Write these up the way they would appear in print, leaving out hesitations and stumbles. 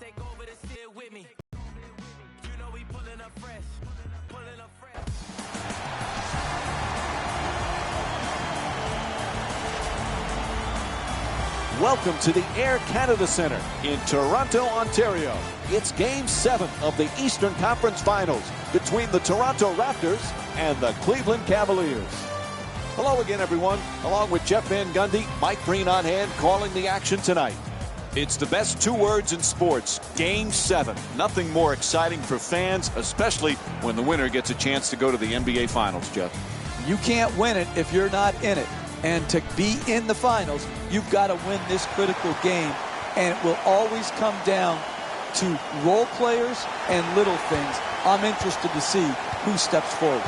take over to sit with me. You know we pulling up fresh. Pulling up fresh. Welcome to the Air Canada Centre in Toronto, Ontario. It's Game 7 of the Eastern Conference Finals between the Toronto Raptors and the Cleveland Cavaliers. Hello again, everyone. Along with Jeff Van Gundy, Mike Green on hand calling the action tonight. It's the best two words in sports, Game 7. Nothing more exciting for fans, especially when the winner gets a chance to go to the NBA Finals, Jeff. You can't win it if you're not in it. And to be in the finals, you've got to win this critical game. And it will always come down to role players and little things. I'm interested to see who steps forward.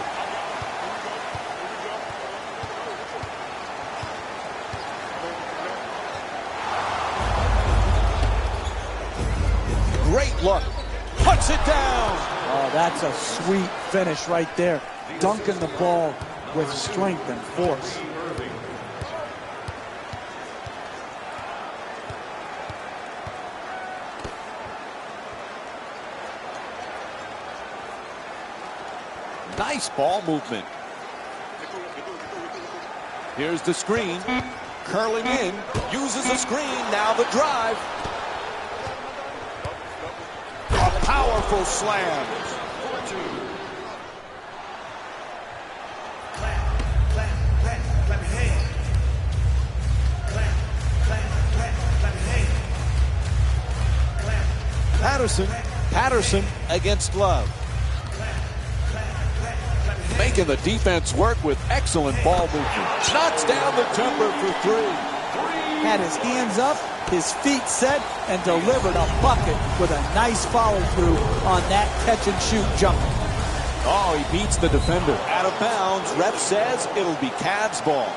Great look. Puts it down. Oh, that's a sweet finish right there. Dunking the ball with strength and force. Nice ball movement. Here's the screen. Curling in. Uses the screen. Now the drive. A powerful slam. Patterson against Love. Making the defense work with excellent ball movement. Knocks down the jumper for three. Had his hands up, his feet set, and delivered a bucket with a nice follow-through on that catch-and-shoot jumper. Oh, he beats the defender. Out of bounds. Ref says it'll be Cavs ball.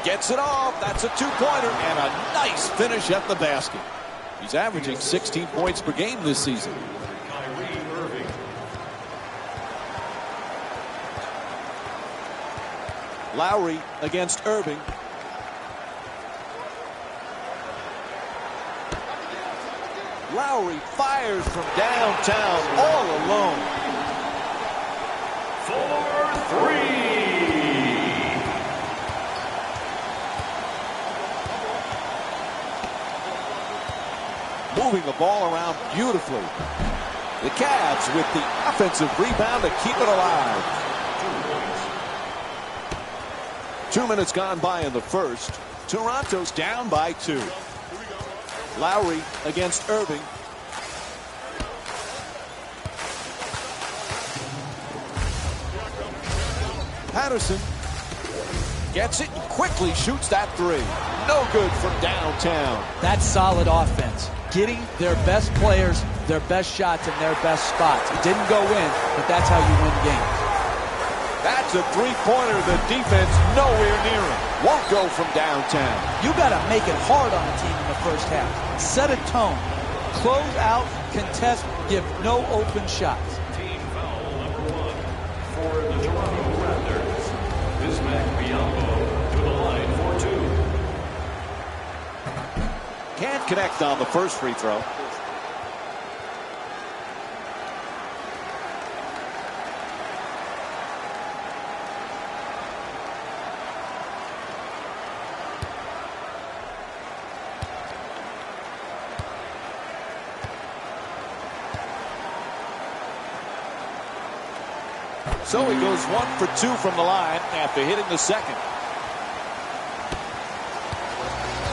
Gets it off. That's a two-pointer and a nice finish at the basket. He's averaging 16 points per game this season. Lowry against Irving. Lowry fires from downtown all alone. 4-3. Moving the ball around beautifully. The Cavs with the offensive rebound to keep it alive. 2 minutes gone by in the first. Toronto's down by 2. Lowry against Irving. Patterson gets it and quickly shoots that three. No good from downtown. That's solid offense. Getting their best players, their best shots, and their best spots. It didn't go in, but that's how you win games. That's a three-pointer. The defense nowhere near him. Won't go from downtown. You got to make it hard on the team in the first half. Set a tone. Close out, contest, give no open shots. Team foul number 1 for the Toronto Raptors. Bismack Biyombo to the line for 2. Can't connect on the first free throw. So he goes 1 for 2 from the line after hitting the second.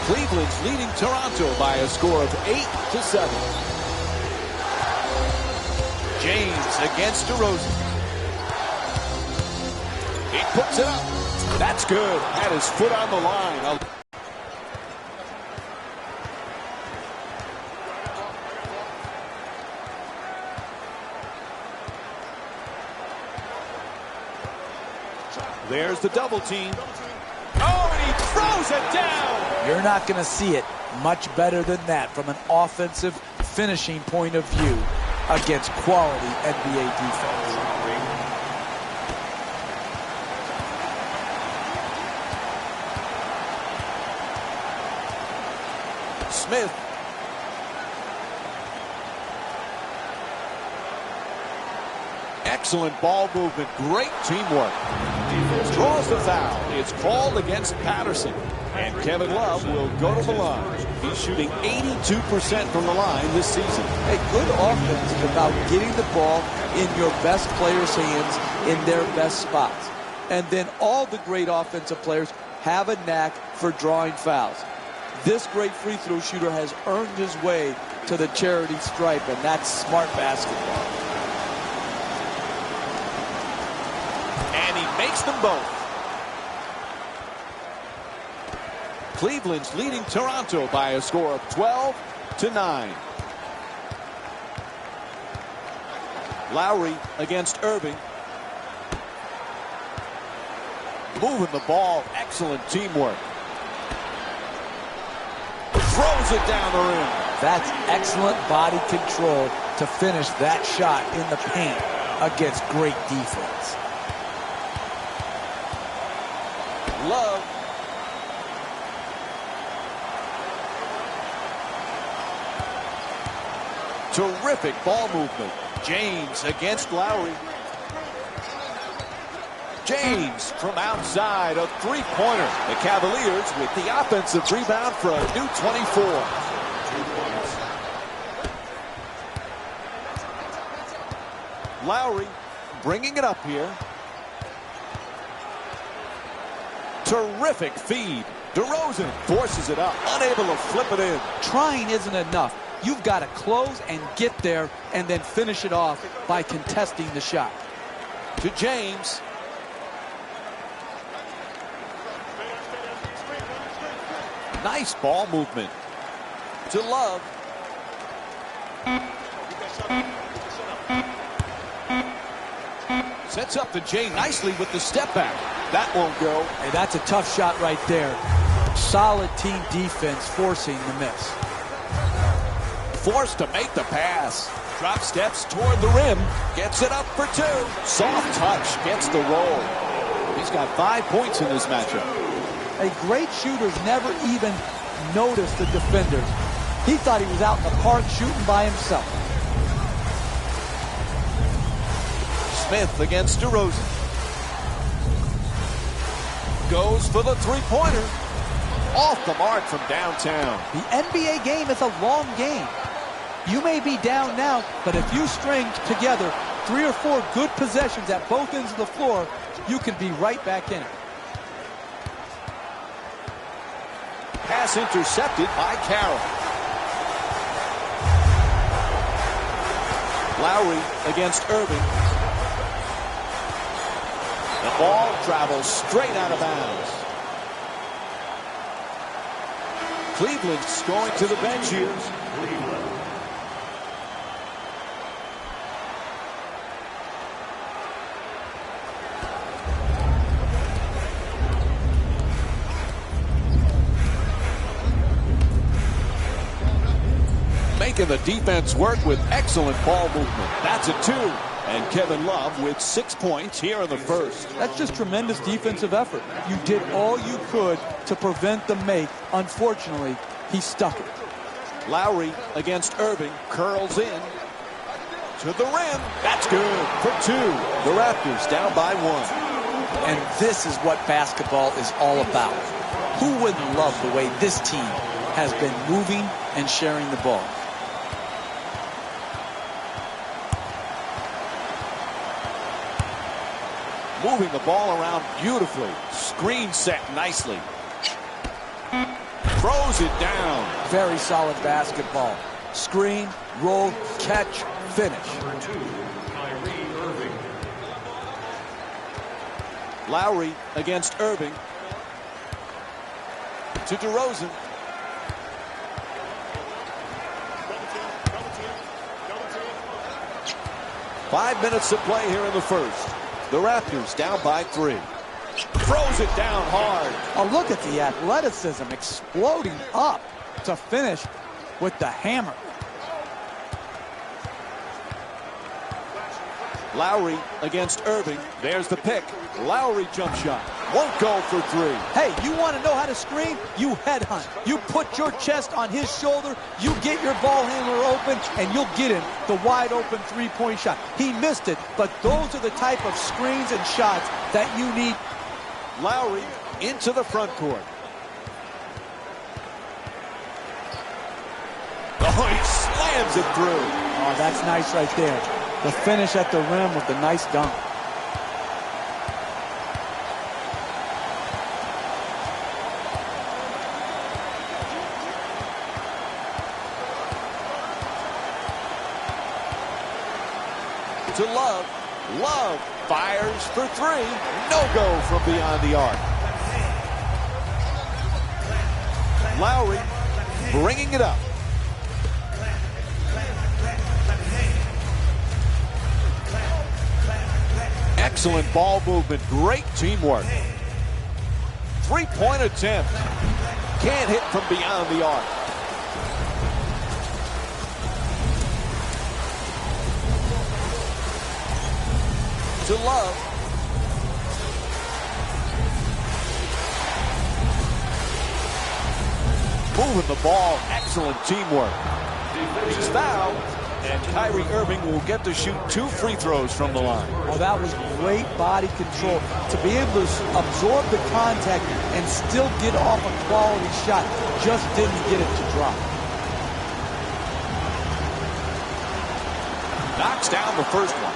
Cleveland's leading Toronto by a score of 8-7. James against DeRozan. He puts it up. That's good. Had his foot on the line. There's the double team. Oh, and he throws it down. You're not going to see it much better than that from an offensive finishing point of view against quality NBA defense. Smith. Excellent ball movement. Great teamwork. Draws the foul. It's called against Patterson. And Kevin Love will go to the line. He's shooting 82% from the line this season. A good offense is about getting the ball in your best players' hands in their best spots. And then all the great offensive players have a knack for drawing fouls. This great free throw shooter has earned his way to the charity stripe, and that's smart basketball. And he makes them both. Cleveland's leading Toronto by a score of 12-9. Lowry against Irving. Moving the ball. Excellent teamwork. Throws it down the rim. That's excellent body control to finish that shot in the paint against great defense. Love. Terrific ball movement. James against Lowry. James from outside, a three-pointer. The Cavaliers with the offensive rebound for a new 24. Lowry bringing it up here. Terrific feed. DeRozan forces it up, unable to flip it in. Trying isn't enough. You've got to close and get there and then finish it off by contesting the shot. To James. Nice ball movement. To Love. Sets up to Jay nicely with the step back. That won't go. Hey, that's a tough shot right there. Solid team defense forcing the miss. Forced to make the pass. Drop steps toward the rim. Gets it up for two. Soft touch. Gets the roll. He's got 5 points in this matchup. A great shooter's never even noticed the defenders. He thought he was out in the park shooting by himself. Smith against DeRozan. Goes for the three-pointer. Off the mark from downtown. The NBA game is a long game. You may be down now, but if you string together 3 or 4 good possessions at both ends of the floor, you can be right back in it. Pass intercepted by Carroll. Lowry against Irving. The ball travels straight out of bounds. Cleveland's going to the bench here. Making the defense work with excellent ball movement. That's a 2. And Kevin Love with 6 points here in the first. That's just tremendous defensive effort. You did all you could to prevent the make. Unfortunately, he stuck it. Lowry against Irving. Curls in. To the rim. That's good for 2. The Raptors down by 1. And this is what basketball is all about. Who wouldn't love the way this team has been moving and sharing the ball? Moving the ball around beautifully. Screen set nicely. Throws it down. Very solid basketball. Screen, roll, catch, finish. Number 2, Kyrie Irving. Lowry against Irving. To DeRozan. Five minutes to play here in the first. The Raptors down by 3. Throws it down hard. Oh, look at the athleticism exploding up to finish with the hammer. Lowry against Irving. There's the pick. Lowry jump shot. Won't go for three. Hey, you want to know how to screen? You headhunt. You put your chest on his shoulder, you get your ball handler open, and you'll get him the wide open three-point shot. He missed it, but those are the type of screens and shots that you need. Lowry into the front court. Oh, he slams it through. Oh, that's nice right there. The finish at the rim with the nice dunk. To Love. Love fires for three. No go from beyond the arc. Lowry bringing it up. Excellent ball movement. Great teamwork. Three-point attempt. Can't hit from beyond the arc. To Love. Moving the ball. Excellent teamwork. He's fouled. And Kyrie Irving will get to shoot 2 free throws from the line. Oh, that was great body control. To be able to absorb the contact and still get off a quality shot. Just didn't get it to drop. Knocks down the first one.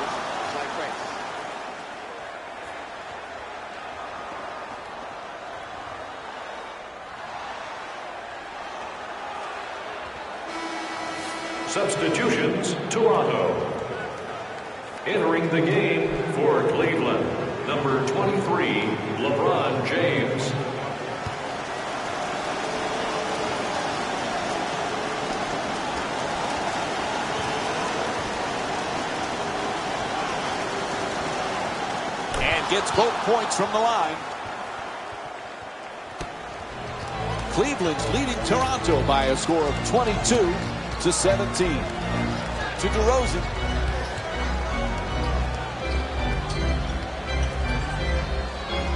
Substitutions, Toronto. Entering the game for Cleveland, number 23, LeBron James. And gets both points from the line. Cleveland's leading Toronto by a score of 22-17. To DeRozan.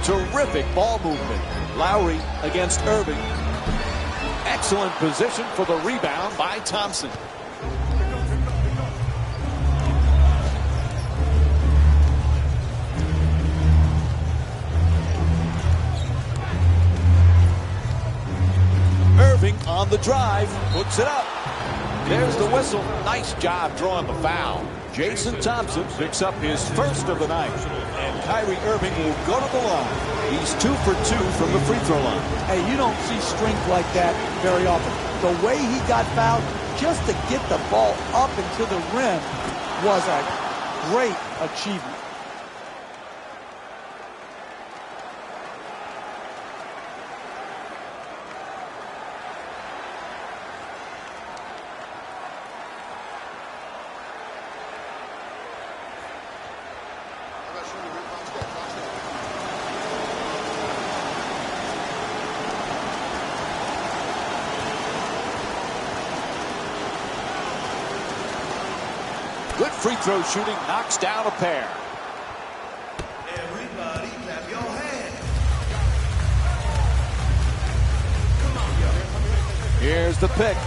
Terrific ball movement. Lowry against Irving. Excellent position for the rebound by Thompson. Irving on the drive. Puts it up. There's the whistle. Nice job drawing the foul. Jason Thompson picks up his first of the night. And Kyrie Irving will go to the line. He's 2 for 2 from the free throw line. Hey, you don't see strength like that very often. The way he got fouled just to get the ball up into the rim was a great achievement. Good free throw shooting, knocks down a pair. Everybody clap your hands. Here's the pick.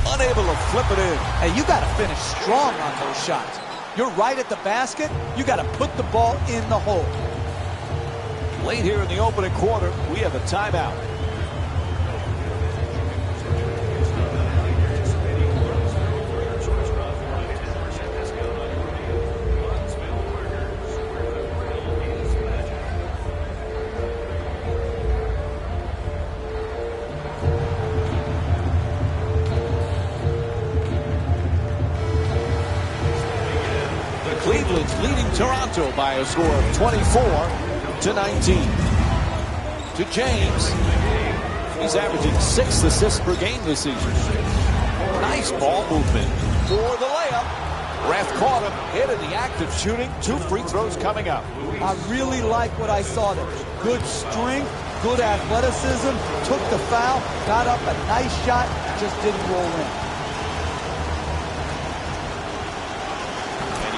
Unable to flip it in. Hey, you got to finish strong on those shots. You're right at the basket. You got to put the ball in the hole. Late here in the opening quarter, we have a timeout. Cleveland's leading Toronto by a score of 24-19. To James. He's averaging 6 assists per game this season. Nice ball movement for the layup. Ref caught him, hit in the act of shooting. 2 free throws coming up. I really like what I saw there. Good strength, good athleticism, took the foul, got up a nice shot, just didn't roll in.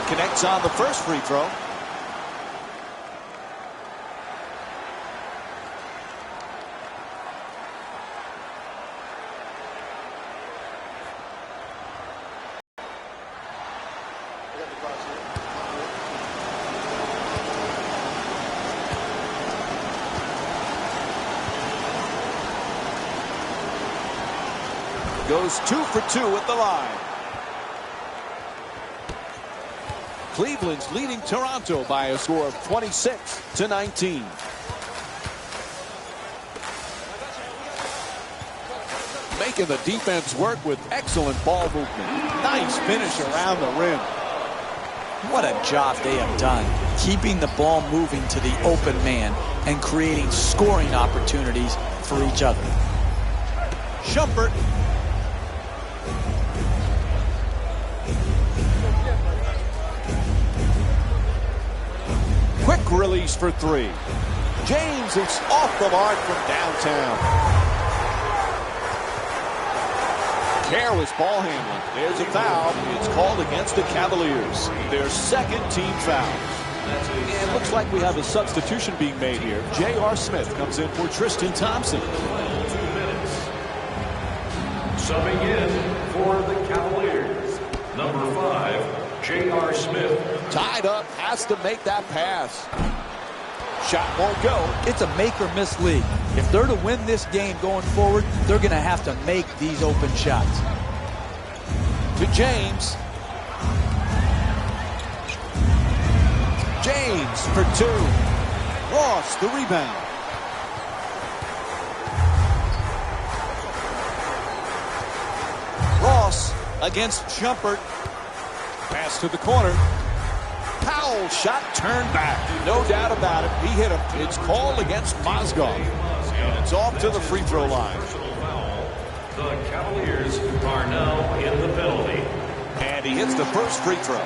connects on the first free throw. Goes 2 for 2 at the line. Cleveland's leading Toronto by a score of 26-19. Making the defense work with excellent ball movement. Nice finish around the rim. What a job they have done, keeping the ball moving to the open man and creating scoring opportunities for each other. Shumpert. Quick release for three. James is off the mark from downtown. Careless ball handling. There's a foul. It's called against the Cavaliers. Their second team foul. And it looks like we have a substitution being made here. J.R. Smith comes in for Tristan Thompson. 2 minutes. Subbing in for the Cavaliers, number 5, J.R. Smith. Tied up, has to make that pass. Shot won't go. It's a make or miss league. If they're to win this game going forward, they're going to have to make these open shots. To James. James for 2. Ross the rebound. Ross against Shumpert. Pass to the corner. Powell shot turned back. No doubt about it. He hit him. It's called against Mozgov. And it's off to the free throw line. The Cavaliers are now in the penalty. And he hits the first free throw.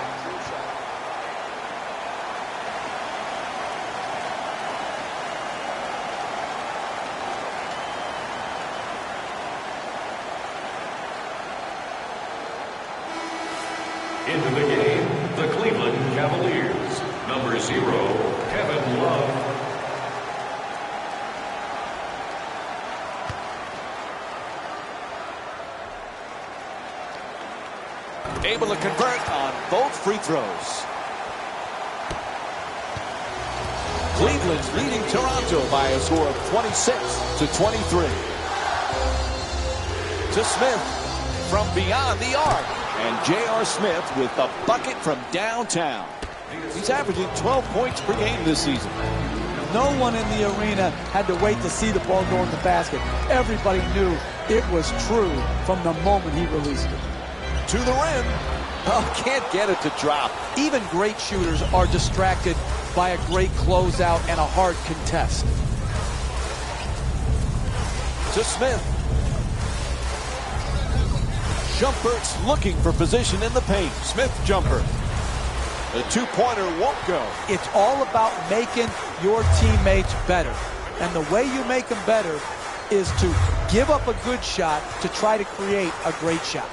Into the game, the Cleveland Cavaliers. Number 0, Kevin Love. Able to convert on both free throws. Cleveland's leading Toronto by a score of 26-23. To Smith from beyond the arc. And J.R. Smith with the bucket from downtown. He's averaging 12 points per game this season. No one in the arena had to wait to see the ball go in the basket. Everybody knew it was true from the moment he released it. To the rim. Oh, can't get it to drop. Even great shooters are distracted by a great closeout and a hard contest. To Smith. Shumpert's looking for position in the paint. Smith jumper. The two-pointer won't go. It's all about making your teammates better. And the way you make them better is to give up a good shot to try to create a great shot.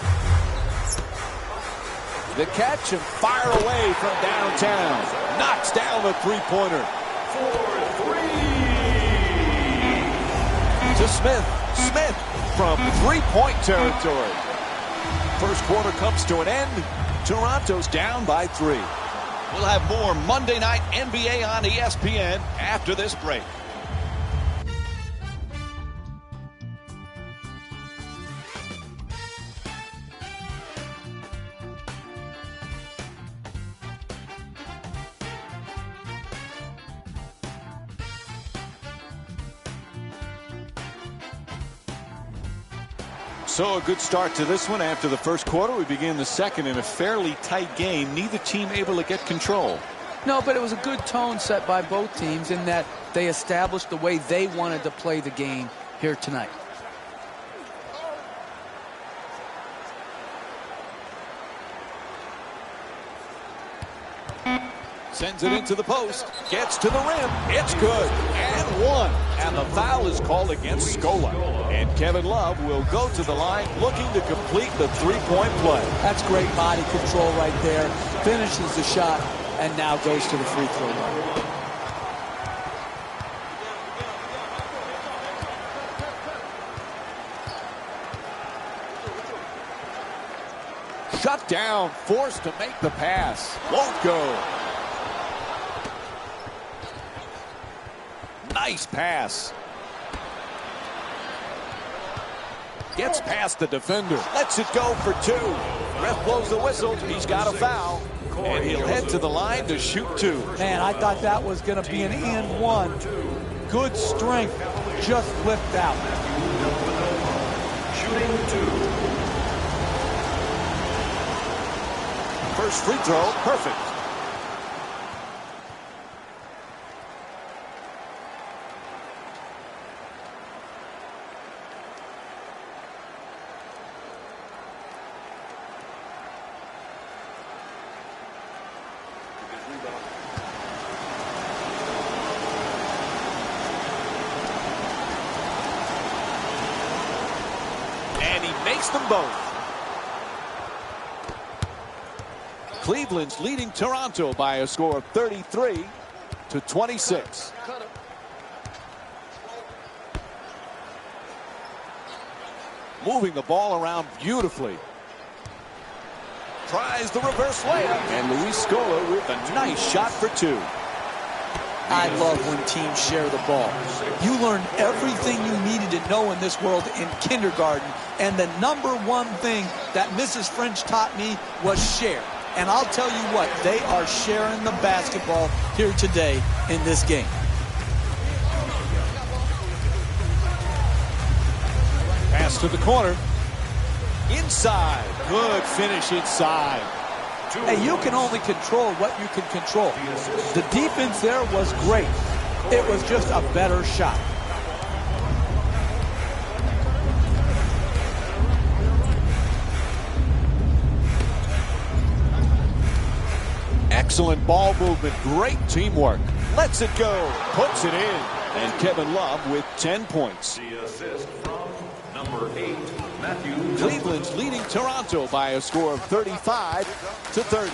The catch and fire away from downtown. Knocks down the three-pointer. For 3. To Smith. Smith from three-point territory. First quarter comes to an end. Toronto's down by 3. We'll have more Monday Night NBA on ESPN after this break. So a good start to this one. After the first quarter, we begin the second in a fairly tight game. Neither team able to get control. No, but it was a good tone set by both teams in that they established the way they wanted to play the game here tonight. Sends it into the post. Gets to the rim. It's good. And 1. And the foul is called against Scola. And And Kevin Love will go to the line looking to complete the three-point play. That's great body control right there. Finishes the shot and now goes to the free throw line. Shut down, forced to make the pass. Won't go. Nice pass. Gets past the defender. Lets it go for two. Ref blows the whistle. He's got a foul. And he'll head to the line to shoot two. Man, I thought that was going to be an and one. Good strength. Just flipped out. Shooting two. First free throw, perfect. And he makes them both. Cleveland's leading Toronto by a score of 33-26. Moving the ball around beautifully. Tries the reverse layup. And Luis Scola with a nice shot for two. I love when teams share the ball. You learn everything you needed to know in this world in kindergarten. And the number one thing that Mrs. French taught me was share. And I'll tell you what, they are sharing the basketball here today in this game. Pass to the corner. Inside. Good finish inside. Hey, you can only control what you can control. The defense there was great. It was just a better shot. Excellent ball movement, great teamwork. Lets it go, puts it in. And Kevin Love with 10 points. The assist from number 8, Matthew. Cleveland's leading Toronto by a score of 35-30.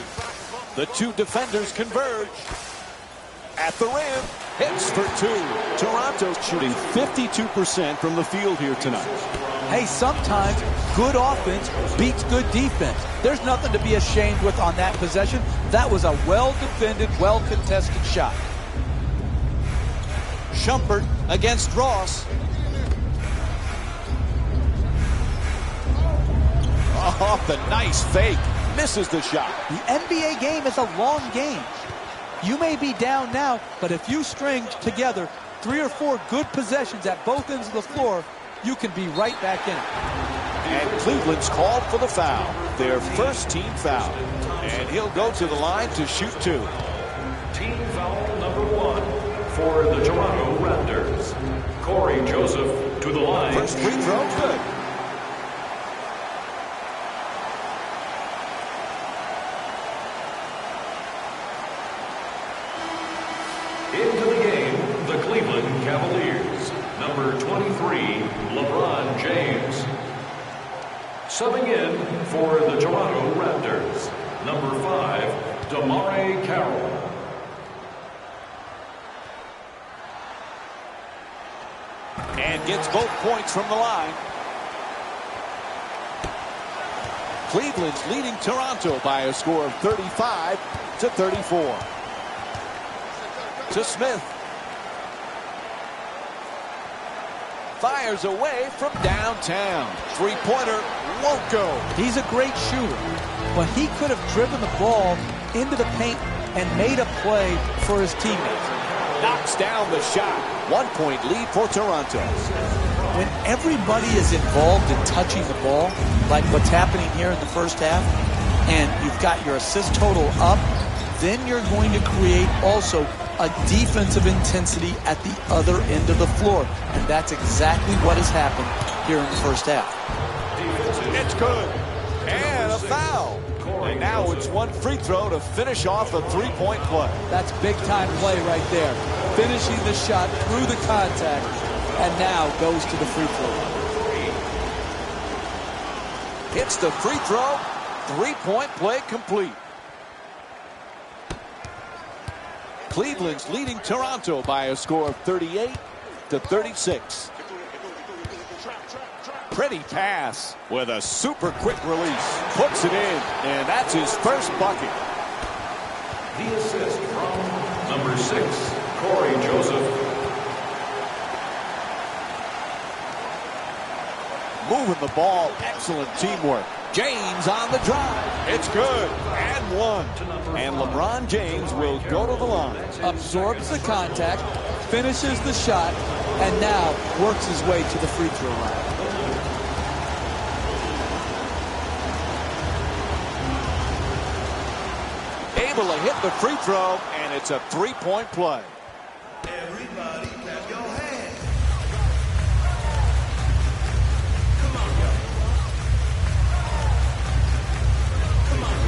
The two defenders converge. At the rim, hits for two. Toronto's shooting 52% from the field here tonight. Hey, sometimes good offense beats good defense. There's nothing to be ashamed with on that possession. That was a well-defended, well-contested shot. Shumpert against Ross. Oh, the nice fake. Misses the shot. The NBA game is a long game. You may be down now, but if you string together 3 or 4 good possessions at both ends of the floor, you can be right back in it. And Cleveland's called for the foul. Their first team foul. And he'll go to the line to shoot two. Team foul number 1 for the Toronto Raptors. Corey Joseph to the line. First free throw, good. Into the game, the Cleveland Cavaliers. Number 23, LeBron James. Subbing in for the Toronto Raptors. Number 5, DeMare Carroll. And gets both points from the line. Cleveland's leading Toronto by a score of 35-34. To Smith. Fires away from downtown. Three-pointer won't go. He's a great shooter, but he could have driven the ball into the paint and made a play for his teammates. Knocks down the shot. 1-point lead for Toronto. When everybody is involved in touching the ball, like what's happening here in the first half, and you've got your assist total up, then you're going to create also a defensive intensity at the other end of the floor. And that's exactly what has happened here in the first half. It's good. And a foul. And now it's one free throw to finish off a three-point play. That's big-time play right there. Finishing the shot through the contact, and now goes to the free throw line. Hits the free throw. Three-point play complete. Cleveland's leading Toronto by a score of 38-36. Pretty pass with a super quick release. Puts it in, and that's his first bucket. The assist from number 6, Corey Joseph. Moving the ball, excellent teamwork. James on the drive. It's good, and one. And LeBron James will go to the line. Absorbs the contact, finishes the shot, and now works his way to the free throw line. Able to hit the free throw, and it's a three-point play. Everybody clap your hands.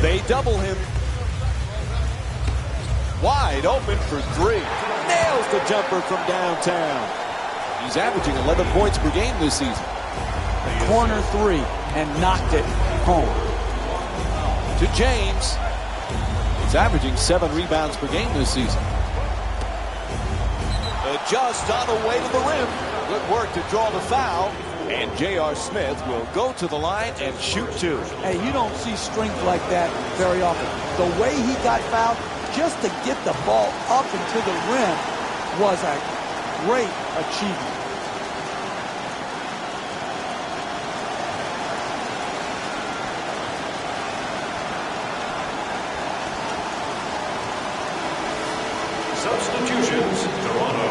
They double him. Wide open for three. Nails the jumper from downtown. He's averaging 11 points per game this season. Corner three, and knocked it home. To James. He's averaging 7 rebounds per game this season. Just on the way to the rim. Good work to draw the foul. And J.R. Smith will go to the line and shoot 2. Hey, you don't see strength like that very often. The way he got fouled, just to get the ball up into the rim, was a great achievement. Substitutions, Toronto.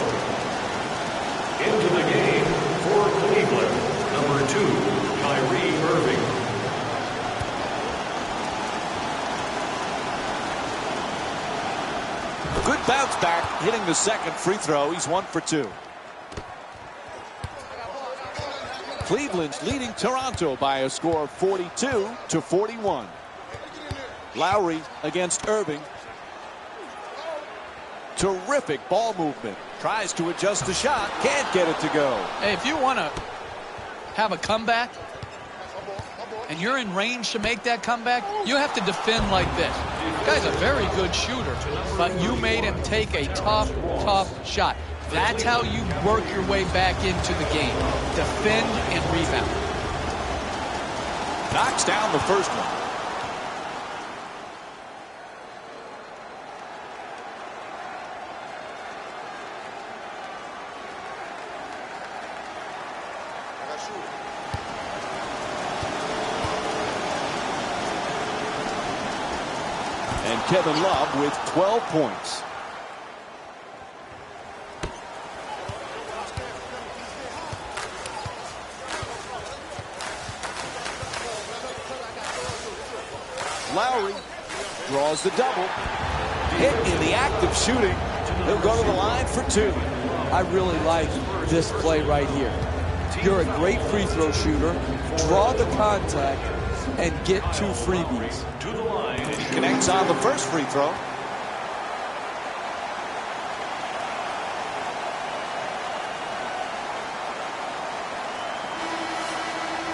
Into the game for Cleveland, number 2, Kyrie Irving. Good bounce back, hitting the second free throw. He's 1 for 2. Cleveland's leading Toronto by a score of 42-41. Lowry against Irving. Terrific ball movement. Tries to adjust the shot. Can't get it to go. Hey, if you want to have a comeback and you're in range to make that comeback, you have to defend like this. The guy's a very good shooter, but you made him take a tough shot. That's how you work your way back into the game. Defend and rebound. Knocks down the first one. And Kevin Love with 12 points. Lowry draws the double. Hit in the act of shooting. He'll go to the line for 2. I really like this play right here. You're a great free throw shooter. Draw the contact and get 2 freebies. To the line. He connects on the first free throw.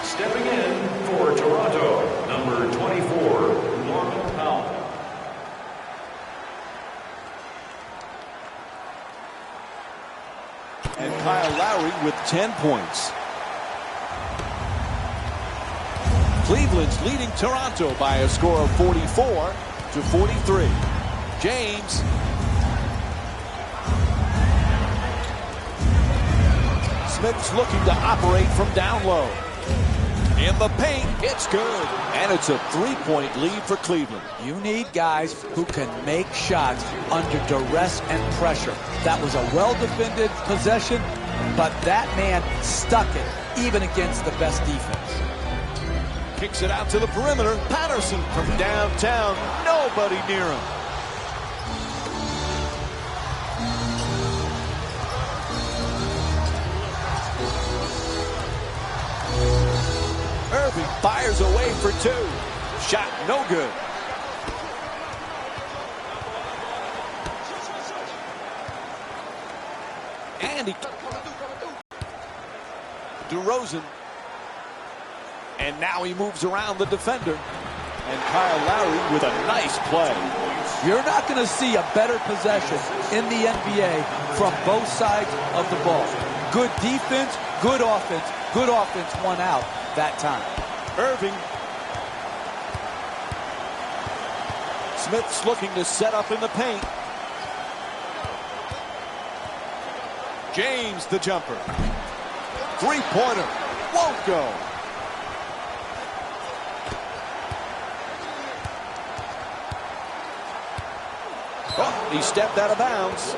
Stepping in for Toronto, number 24, Norman Powell. And Kyle Lowry with 10 points. Cleveland's leading Toronto by a score of 44-43. James. Smith's looking to operate from down low. In the paint, it's good. And it's a 3-point lead for Cleveland. You need guys who can make shots under duress and pressure. That was a well-defended possession, but that man stuck it even against the best defense. Kicks it out to the perimeter. Patterson from downtown. Nobody near him. Irving fires away for 2. Shot no good. And DeRozan. And now he moves around the defender. And Kyle Lowry with a nice play. You're not going to see a better possession in the NBA from both sides of the ball. Good defense, good offense. Good offense won out that time. Irving. Smith's looking to set up in the paint. James the jumper. Three-pointer. Won't go. Oh, he stepped out of bounds.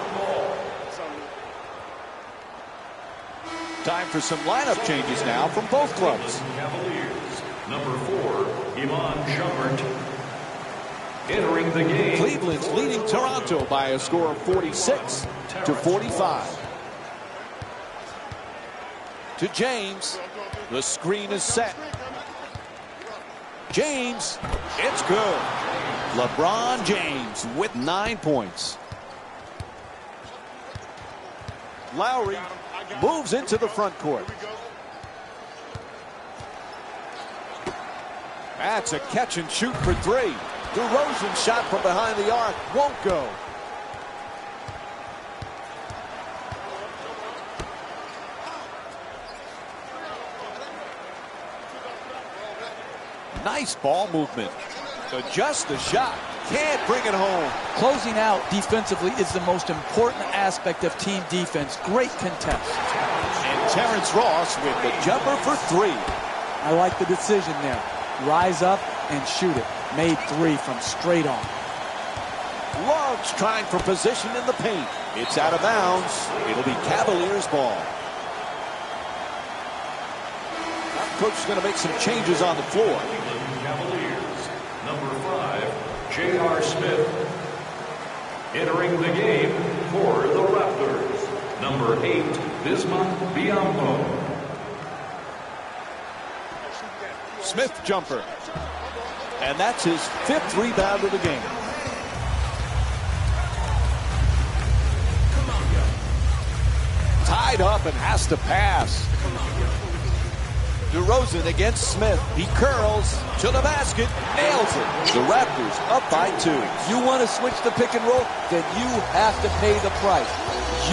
Time for some lineup changes now from both clubs. Cavaliers, number 4, Iman Shumpert, entering the game. Cleveland's leading Toronto by a score of 46-45. To James. The screen is set. James. It's good. LeBron James with 9 points. Lowry moves into the front court. That's a catch and shoot for three. DeRozan shot from behind the arc won't go. Nice ball movement. Adjust the shot. Can't bring it home. Closing out defensively is the most important aspect of team defense. Great contest. And Terrence Ross with the jumper for three. I like the decision there. Rise up and shoot it. Made three from straight on. Love's trying for position in the paint. It's out of bounds. It'll be Cavaliers ball. Coach is going to make some changes on the floor. Cavaliers, number 5, J.R. Smith, entering the game for the Raptors. Number 8, Bismack Biyombo. Smith jumper. And that's his 5th rebound of the game. Tied up and has to pass. DeRozan against Smith. He curls to the basket. Nails it. The Raptors up by 2. You want to switch the pick and roll? Then you have to pay the price.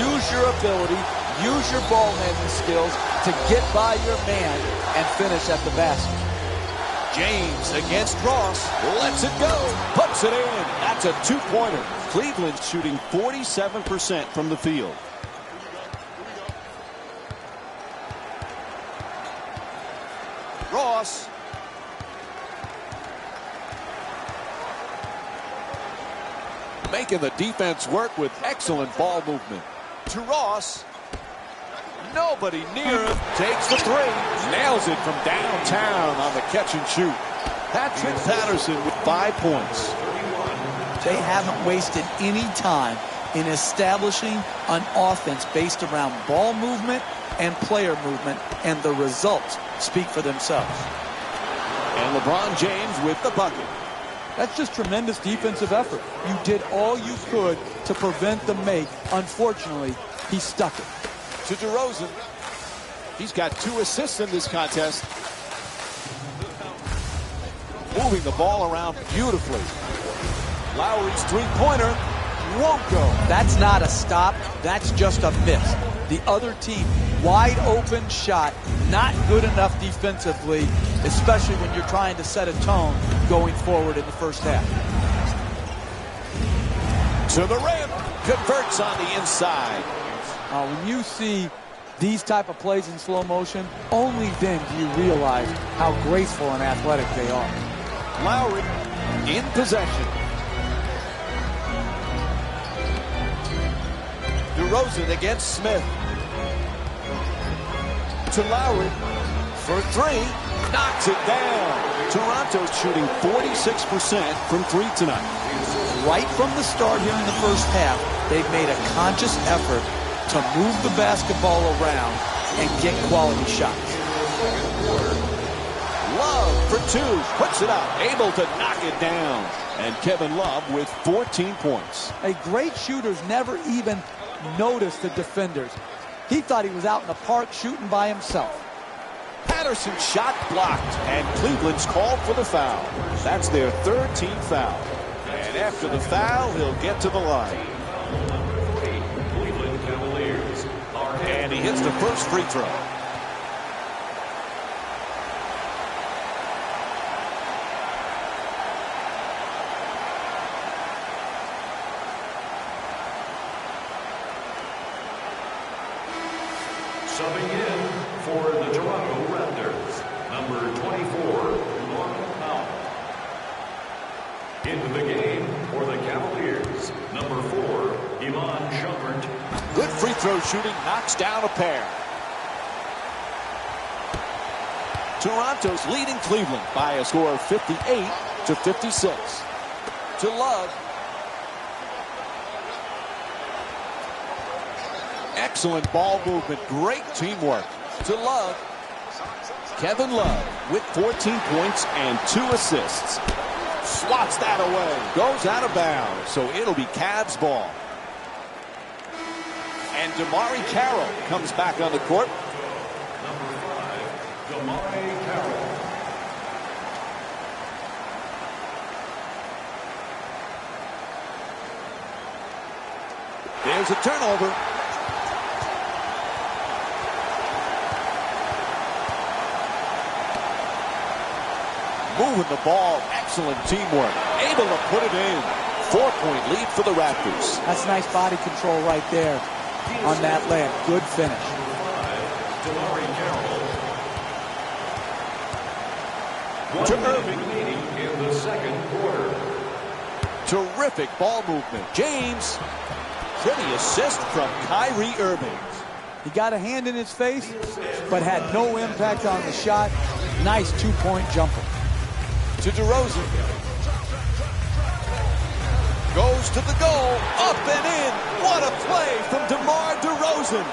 Use your ability. Use your ball handling skills to get by your man and finish at the basket. James against Ross. Lets it go. Puts it in. That's a 2-pointer. Cleveland shooting 47% from the field. Ross. Making the defense work with excellent ball movement. To Ross. Nobody near him. Takes the three. Nails it from downtown on the catch and shoot. Patrick Patterson with 5 points. They haven't wasted any time in establishing an offense based around ball movement and player movement, and the results speak for themselves. And LeBron James with the bucket. That's just tremendous defensive effort. You did all you could to prevent the make. Unfortunately, he stuck it. To DeRozan. He's got 2 assists in this contest. Moving the ball around beautifully. Lowry's three-pointer won't go. That's not a stop. That's just a miss. The other team, wide open shot, not good enough defensively, especially when you're trying to set a tone going forward in the first half. To the rim, converts on the inside. When you see these type of plays in slow motion, only then do you realize how graceful and athletic they are. Lowry in possession. DeRozan against Smith. To Lowry for three. Knocks it down. Toronto's shooting 46% from three tonight. Right from the start here in the first half, they've made a conscious effort to move the basketball around and get quality shots. Love for two. Puts it up. Able to knock it down. And Kevin Love with 14 points. A great shooter's never even noticed the defenders. He thought he was out in the park shooting by himself. Patterson Anderson's shot blocked, and Cleveland's called for the foul. That's their third team foul. And after the foul, he'll get to the line. Number 3, Cleveland Cavaliers. And he hits the first free throw. Subbing in for the Toronto Raptors, number 24, Norman Powell. Into the game for the Cavaliers, number 4, Iman Shumpert. Good free throw shooting, knocks down a pair. Toronto's leading Cleveland by a score of 58-56. To Love. Excellent ball movement, great teamwork. To Love. Kevin Love with 14 points and 2 assists. Swats that away, goes out of bounds, so it'll be Cavs ball. And Damari Carroll comes back on the court. Number 5, Damari Carroll. There's a turnover. Moving the ball, excellent teamwork, able to put it in. 4-point lead for the Raptors. That's nice body control right there on that layup. Good finish. Damari Carroll. To 1 minute Irving. remaining in the second quarter. Terrific ball movement. James, pretty assist from Kyrie Irving. He got a hand in his face, but had no impact on the shot. Nice 2-point jumper. To DeRozan. Goes to the goal, up and in. What a play from DeMar DeRozan.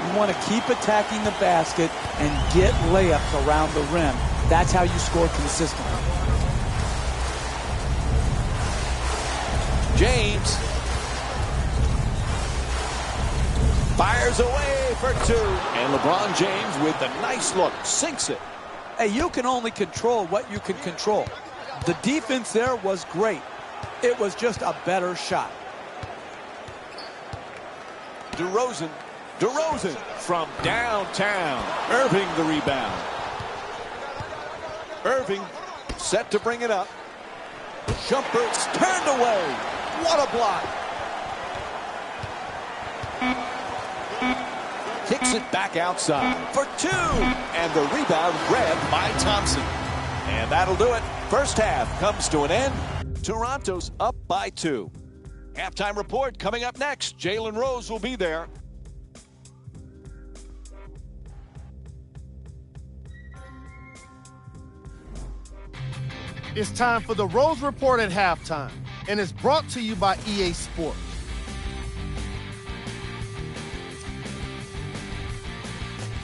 You want to keep attacking the basket and get layups around the rim. That's how you score consistently. James fires away for 2. And LeBron James with the nice look, sinks it. Hey, you can only control what you can control. The defense there was great. It was just a better shot. DeRozan from downtown. Irving the rebound. Irving set to bring it up. Shumpert's turned away. What a block. Kicks it back outside for 2. And the rebound grabbed by Thompson. And that'll do it. First half comes to an end. Toronto's up by 2. Halftime report coming up next. Jalen Rose will be there. It's time for the Rose Report at halftime, and it's brought to you by EA Sports.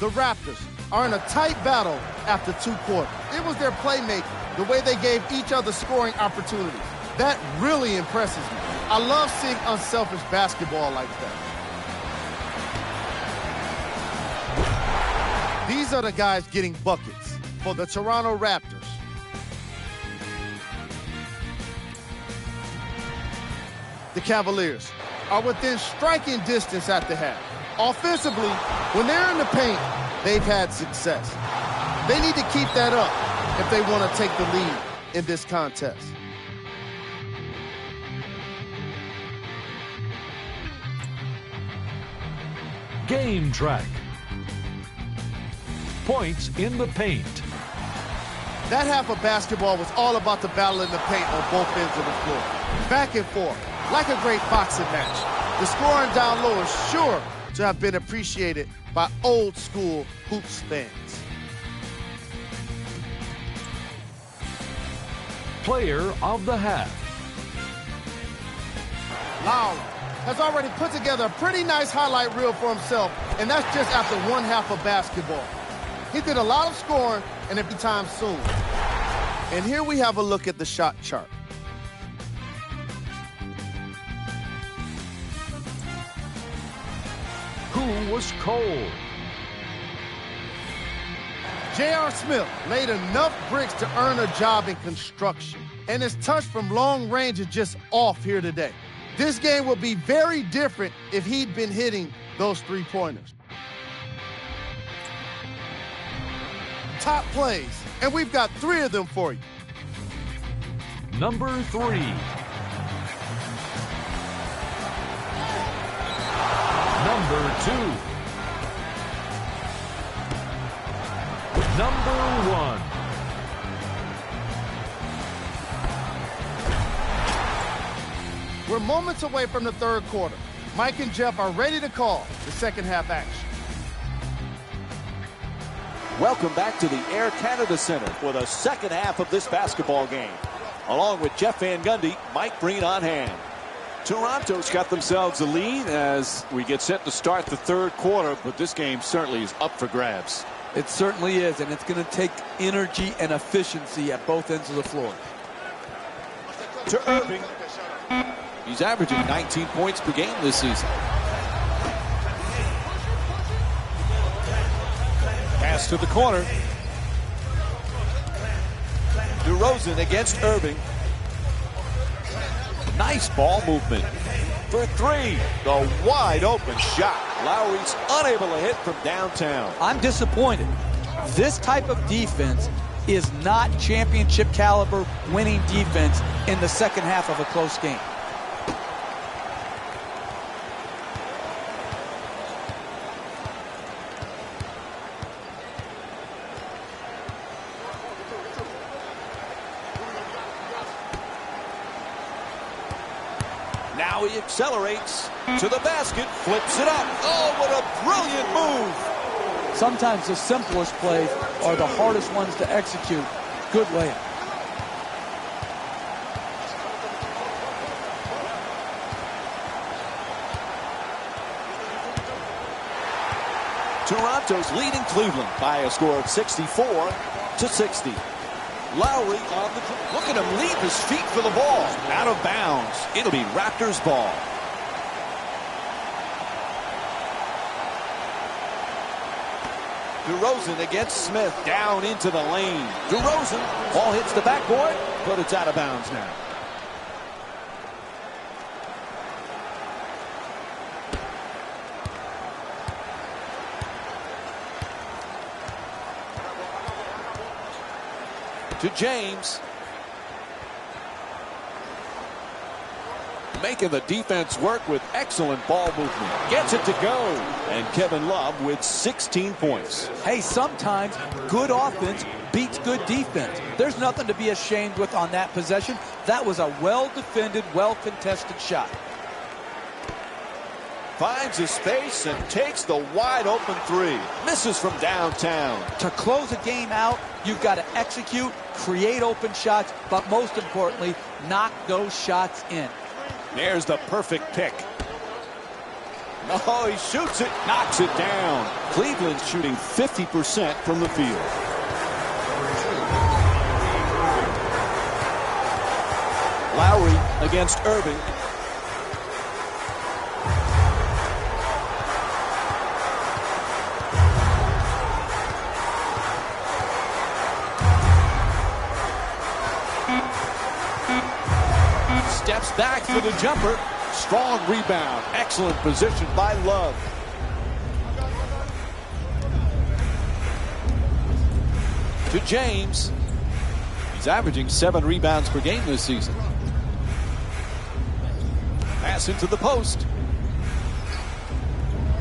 The Raptors are in a tight battle after 2 quarters. It was their playmaking, the way they gave each other scoring opportunities. That really impresses me. I love seeing unselfish basketball like that. These are the guys getting buckets for the Toronto Raptors. The Cavaliers are within striking distance at the half. Offensively, when they're in the paint, they've had success. They need to keep that up if they want to take the lead in this contest. Game track. Points in the paint. That half of basketball was all about the battle in the paint on both ends of the floor. Back and forth, like a great boxing match. The scoring down low is sure to have been appreciated by old school hoops fans. Player of the half. Lowry has already put together a pretty nice highlight reel for himself, and that's just after 1 half of basketball. He did a lot of scoring, and it'll be time soon. And here we have a look at the shot chart. Who was cold? J.R. Smith laid enough bricks to earn a job in construction, and his touch from long range is just off here today. This game would be very different if he'd been hitting those three-pointers. Top plays, and we've got 3 of them for you. Number 3. Number 2. Number 1. We're moments away from the third quarter. Mike and Jeff are ready to call the second half action. Welcome back to the Air Canada Center for the second half of this basketball game. Along with Jeff Van Gundy, Mike Breen on hand. Toronto's got themselves a lead as we get set to start the third quarter, but this game certainly is up for grabs. It certainly is, and it's going to take energy and efficiency at both ends of the floor. To Irving. He's averaging 19 points per game this season. Pass to the corner. DeRozan against Irving. Nice ball movement. For 3, the wide open shot. Lowry's unable to hit from downtown. I'm disappointed. This type of defense is not championship caliber winning defense in the second half of a close game. Now he accelerates to the basket, flips it up. Oh, what a brilliant move. Sometimes the simplest plays are the hardest ones to execute. Good layup. Toronto's leading Cleveland by a score of 64-60. Lowry on the... Look at him leap his feet for the ball. Out of bounds. It'll be Raptors ball. DeRozan against Smith. Down into the lane. DeRozan. Ball hits the backboard, but it's out of bounds now. To James. Making the defense work with excellent ball movement. Gets it to go. And Kevin Love with 16 points. Hey, sometimes good offense beats good defense. There's nothing to be ashamed with on that possession. That was a well-defended, well-contested shot. Finds his space and takes the wide-open 3. Misses from downtown. To close a game out, you've got to execute, create open shots, but most importantly, knock those shots in. There's the perfect pick. Oh, he shoots it, knocks it down. Cleveland shooting 50% from the field. Lowry against Irving. Steps back for the jumper. Strong rebound. Excellent position by Love. To James. He's averaging 7 rebounds per game this season. Pass into the post.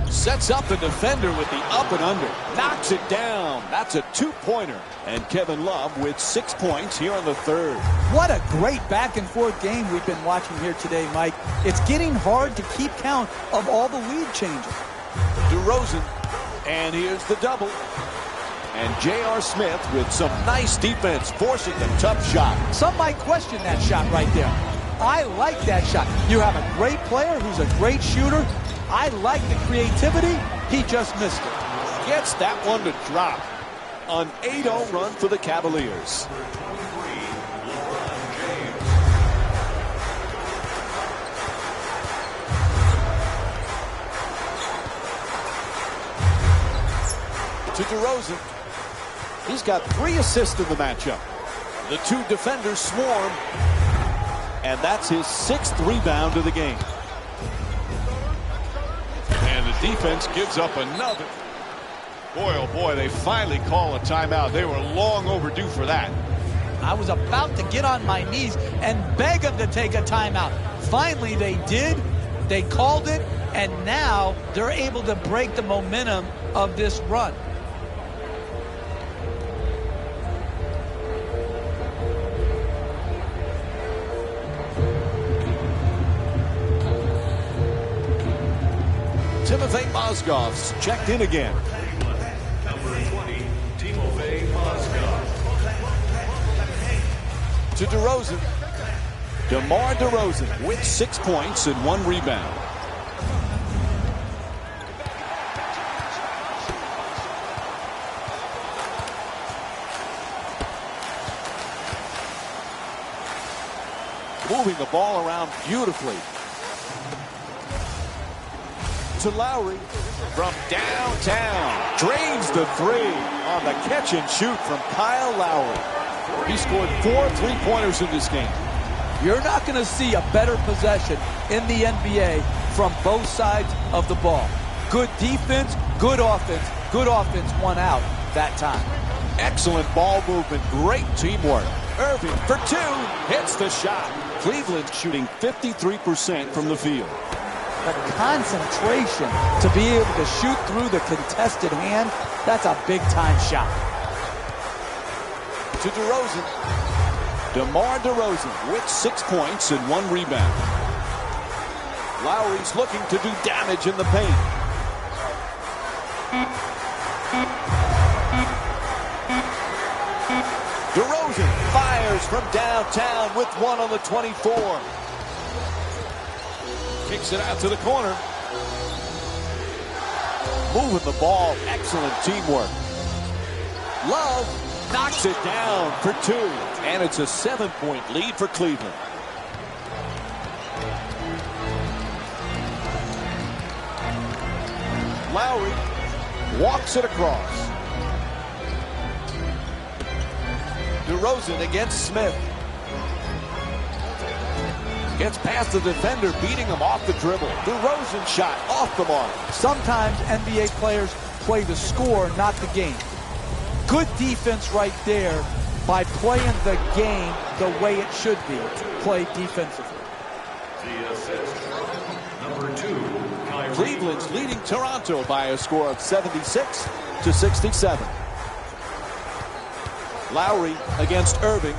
Sets up the defender with the up and under. Knocks it down. That's a 2-pointer. And Kevin Love with 6 points here in the third. What a great back-and-forth game we've been watching here today, Mike. It's getting hard to keep count of all the lead changes. DeRozan. And here's the double. And J.R. Smith with some nice defense, forcing the tough shot. Some might question that shot right there. I like that shot. You have a great player who's a great shooter. I like the creativity. He just missed it. Gets that one to drop. An 8-0 run for the Cavaliers. To DeRozan. He's got 3 assists in the matchup. The 2 defenders swarm, and that's his 6th rebound of the game. And the defense gives up another. Boy, oh boy, they finally call a timeout. They were long overdue for that. I was about to get on my knees and beg them to take a timeout. Finally, they did. They called it, and now they're able to break the momentum of this run. Timofey Mozgov's checked in again. Number 20, Timofey Mozgov. To DeRozan. DeMar DeRozan with 6 points and 1 rebound. Moving the ball around beautifully. To Lowry from downtown. Drains the 3 on the catch and shoot from Kyle Lowry. He scored 4 3-pointers in this game. You're not going to see a better possession in the NBA from both sides of the ball. Good defense, good offense. Good offense won out that time. Excellent ball movement, great teamwork. Irving for 2, hits the shot. Cleveland shooting 53% from the field. The concentration to be able to shoot through the contested hand, that's a big-time shot. To DeRozan. DeMar DeRozan with 6 points and 1 rebound. Lowry's looking to do damage in the paint. DeRozan fires from downtown with 1 on the 24. Kicks it out to the corner. Moving the ball. Excellent teamwork. Love knocks it down for 2. And it's a 7-point lead for Cleveland. Lowry walks it across. DeRozan against Smith. Gets past the defender, beating him off the dribble. DeRozan shot off the mark. Sometimes NBA players play the score, not the game. Good defense right there by playing the game the way it should be played defensively. The assist, number 2, Kyrie. Cleveland's leading Toronto by a score of 76-67. Lowry against Irving.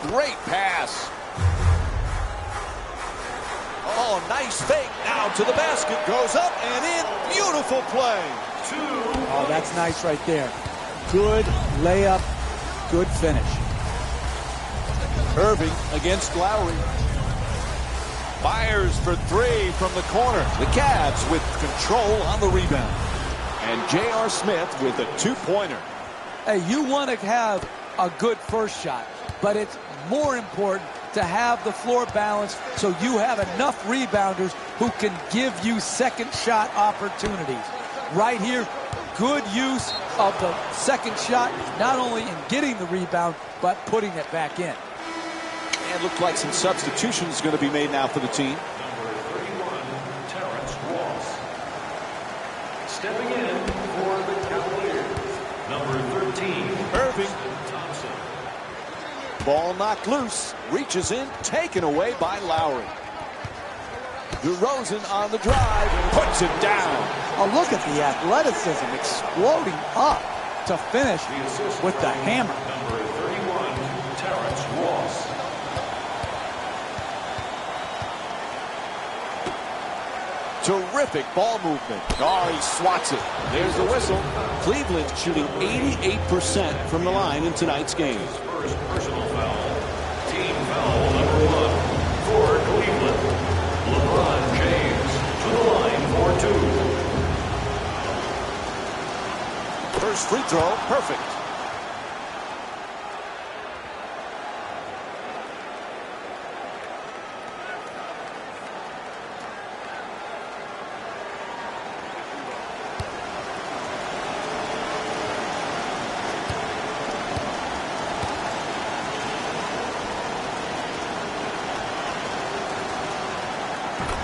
Great pass. Oh, nice fake. Now to the basket. Goes up and in. Beautiful play. 2. Oh, that's nice right there. Good layup. Good finish. Irving against Lowry. Fires for 3 from the corner. The Cavs with control on the rebound. And J.R. Smith with a 2-pointer. Hey, you want to have a good first shot, but it's more important to have the floor balance so you have enough rebounders who can give you second shot opportunities. Right here, good use of the second shot, not only in getting the rebound, but putting it back in. And looked like some substitutions going to be made now for the team. Number 31, Terrence Ross. Stepping in for the Cavaliers, number 13, Irving. Thompson. Ball knocked loose. Reaches in. Taken away by Lowry. DeRozan on the drive. Puts it down. Oh, look at the athleticism exploding up to finish with the hammer. Number 31, Terrence Ross. Terrific ball movement. Oh, he swats it. There's the whistle. Cleveland shooting 88% from the line in tonight's game. First personal foul. Team foul number 1 for Cleveland. LeBron James to the line for 2. First free throw, perfect.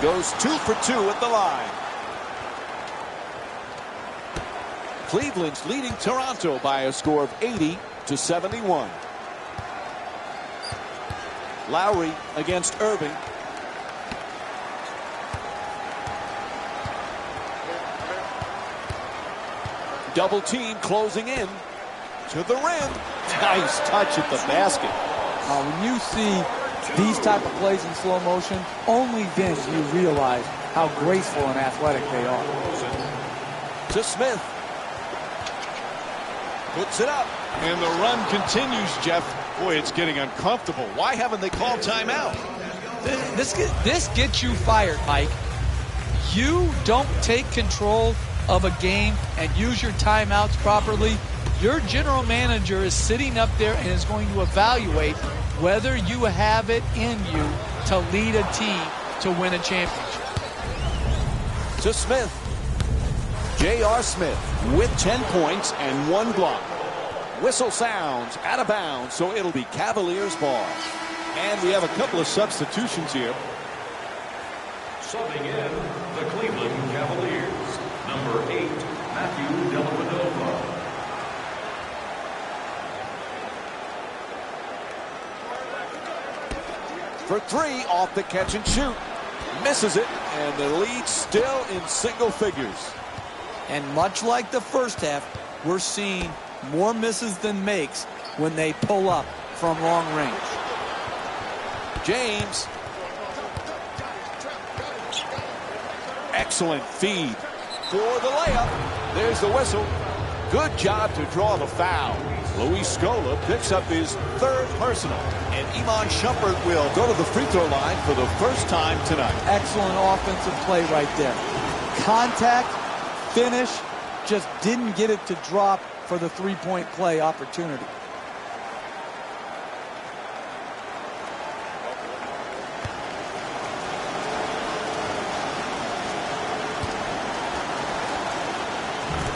goes 2 for 2 at the line. Cleveland's leading Toronto by a score of 80-71. Lowry against Irving. Double team closing in to the rim. Nice touch at the basket. When you see these type of plays in slow motion, only then do you realize how graceful and athletic they are. To Smith. Puts it up. And the run continues, Jeff. Boy, it's getting uncomfortable. Why haven't they called timeout? This gets you fired, Mike. You don't take control of a game and use your timeouts properly. Your general manager is sitting up there and is going to evaluate whether you have it in you to lead a team to win a championship. To Smith. J.R. Smith with 10 points and 1 block. Whistle sounds out of bounds, so it'll be Cavaliers ball. And we have a couple of substitutions here. Subbing in the Cleveland Cavaliers. Number 8, Matthew Dellavedova. For 3 off the catch and shoot. Misses it, and the lead still in single figures. And much like the first half, we're seeing more misses than makes when they pull up from long range. James. Excellent feed for the layup. There's the whistle. Good job to draw the foul. Luis Scola picks up his 3rd personal. And Iman Shumpert will go to the free throw line for the first time tonight. Excellent offensive play right there. Contact, finish, just didn't get it to drop for the three-point play opportunity.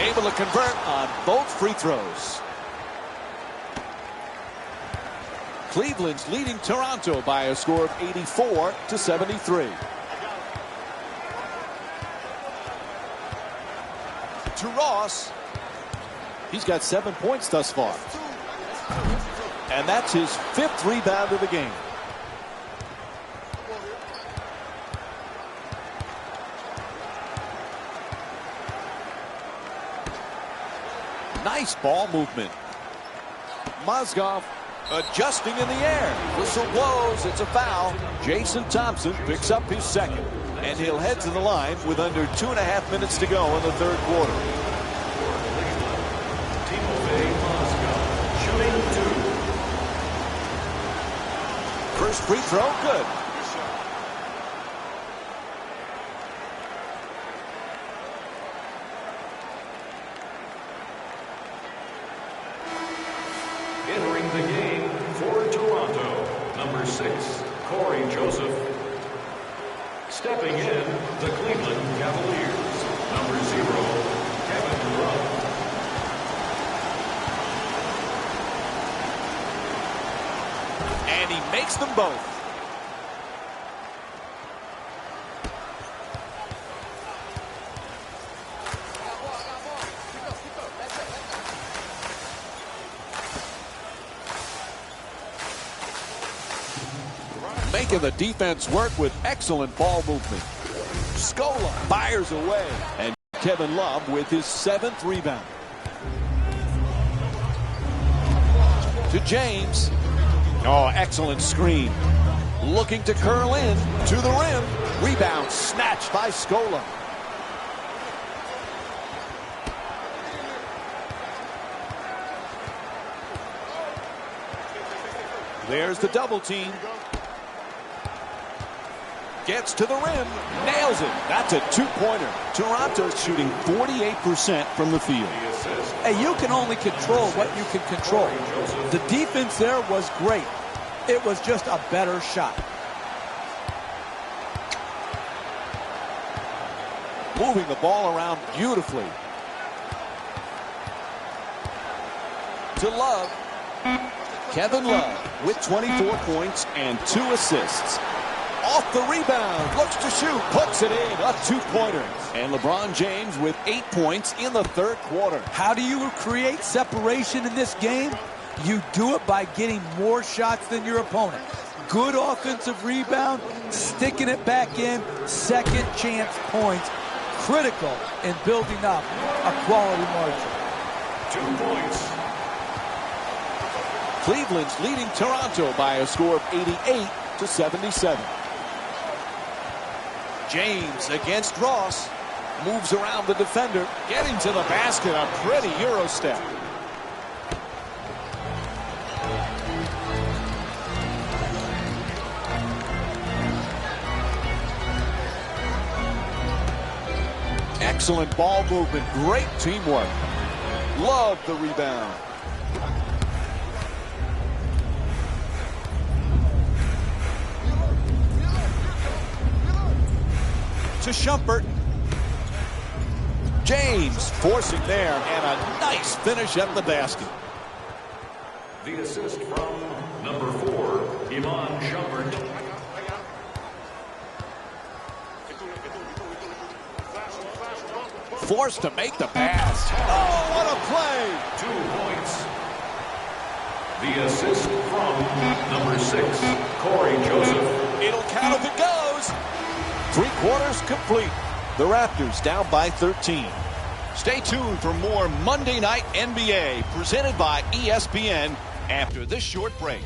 Able to convert on both free throws. Cleveland's leading Toronto by a score of 84-73. To Ross. He's got 7 points thus far. And that's his 5th rebound of the game. Nice ball movement. Mozgov adjusting in the air. Whistle blows. It's a foul. Jason Thompson picks up his 2nd. And he'll head to the line with under 2.5 minutes to go in the 3rd quarter. First free throw, good. Entering the game for Toronto, number 6, Corey Joseph. Stepping in, the Cleveland Cavaliers, number 0, Kevin Love. And he makes them both. Making the defense work with excellent ball movement. Scola fires away. And Kevin Love with his 7th rebound. To James. Oh, excellent screen. Looking to curl in to the rim. Rebound snatched by Scola. There's the double team. Gets to the rim. Nails it. That's a 2-pointer. Toronto's shooting 48% from the field. Hey, you can only control what you can control. The defense there was great. It was just a better shot. Moving the ball around beautifully. To Love. Kevin Love with 24 points and 2 assists. Off the rebound, looks to shoot, puts it in, a two-pointer. And LeBron James with 8 points in the third quarter. How do you create separation in this game? You do it by getting more shots than your opponent. Good offensive rebound, sticking it back in, second chance points. Critical in building up a quality margin. 2 points. Cleveland's leading Toronto by a score of 88-77. James against Ross. Moves around the defender. Getting to the basket. A pretty Euro step. Excellent ball movement. Great teamwork. Love the rebound. To Shumpert. James forcing there, and a nice finish at the basket. The assist from number 4, Iman Shumpert. Forced to make the pass. Oh, what a play! 2 points. The assist from number 6, Corey Joseph. It'll count if it goes. 3 quarters complete. The Raptors down by 13. Stay tuned for more Monday Night NBA presented by ESPN after this short break.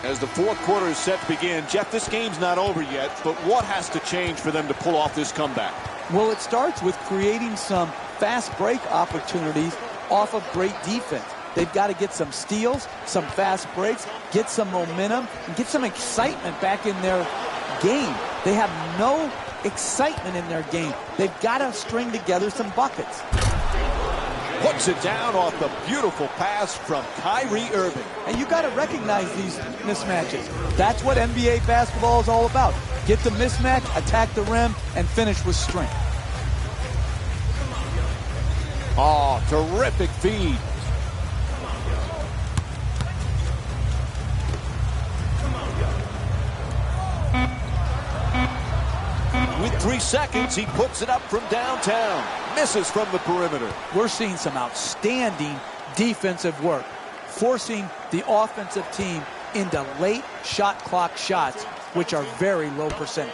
As the fourth quarter is set to begin, Jeff, this game's not over yet, but what has to change for them to pull off this comeback? Well, it starts with creating some fast break opportunities off of great defense. They've got to get some steals, some fast breaks, get some momentum, and get some excitement back in their game. They have no excitement in their game. They've got to string together some buckets. Puts it down off the beautiful pass from Kyrie Irving. And you got to recognize these mismatches. That's what NBA basketball is all about. Get the mismatch, attack the rim, and finish with strength. Oh, terrific feed. With 3 seconds, he puts it up from downtown. Misses from the perimeter. We're seeing some outstanding defensive work, forcing the offensive team into late shot clock shots, which are very low percentage.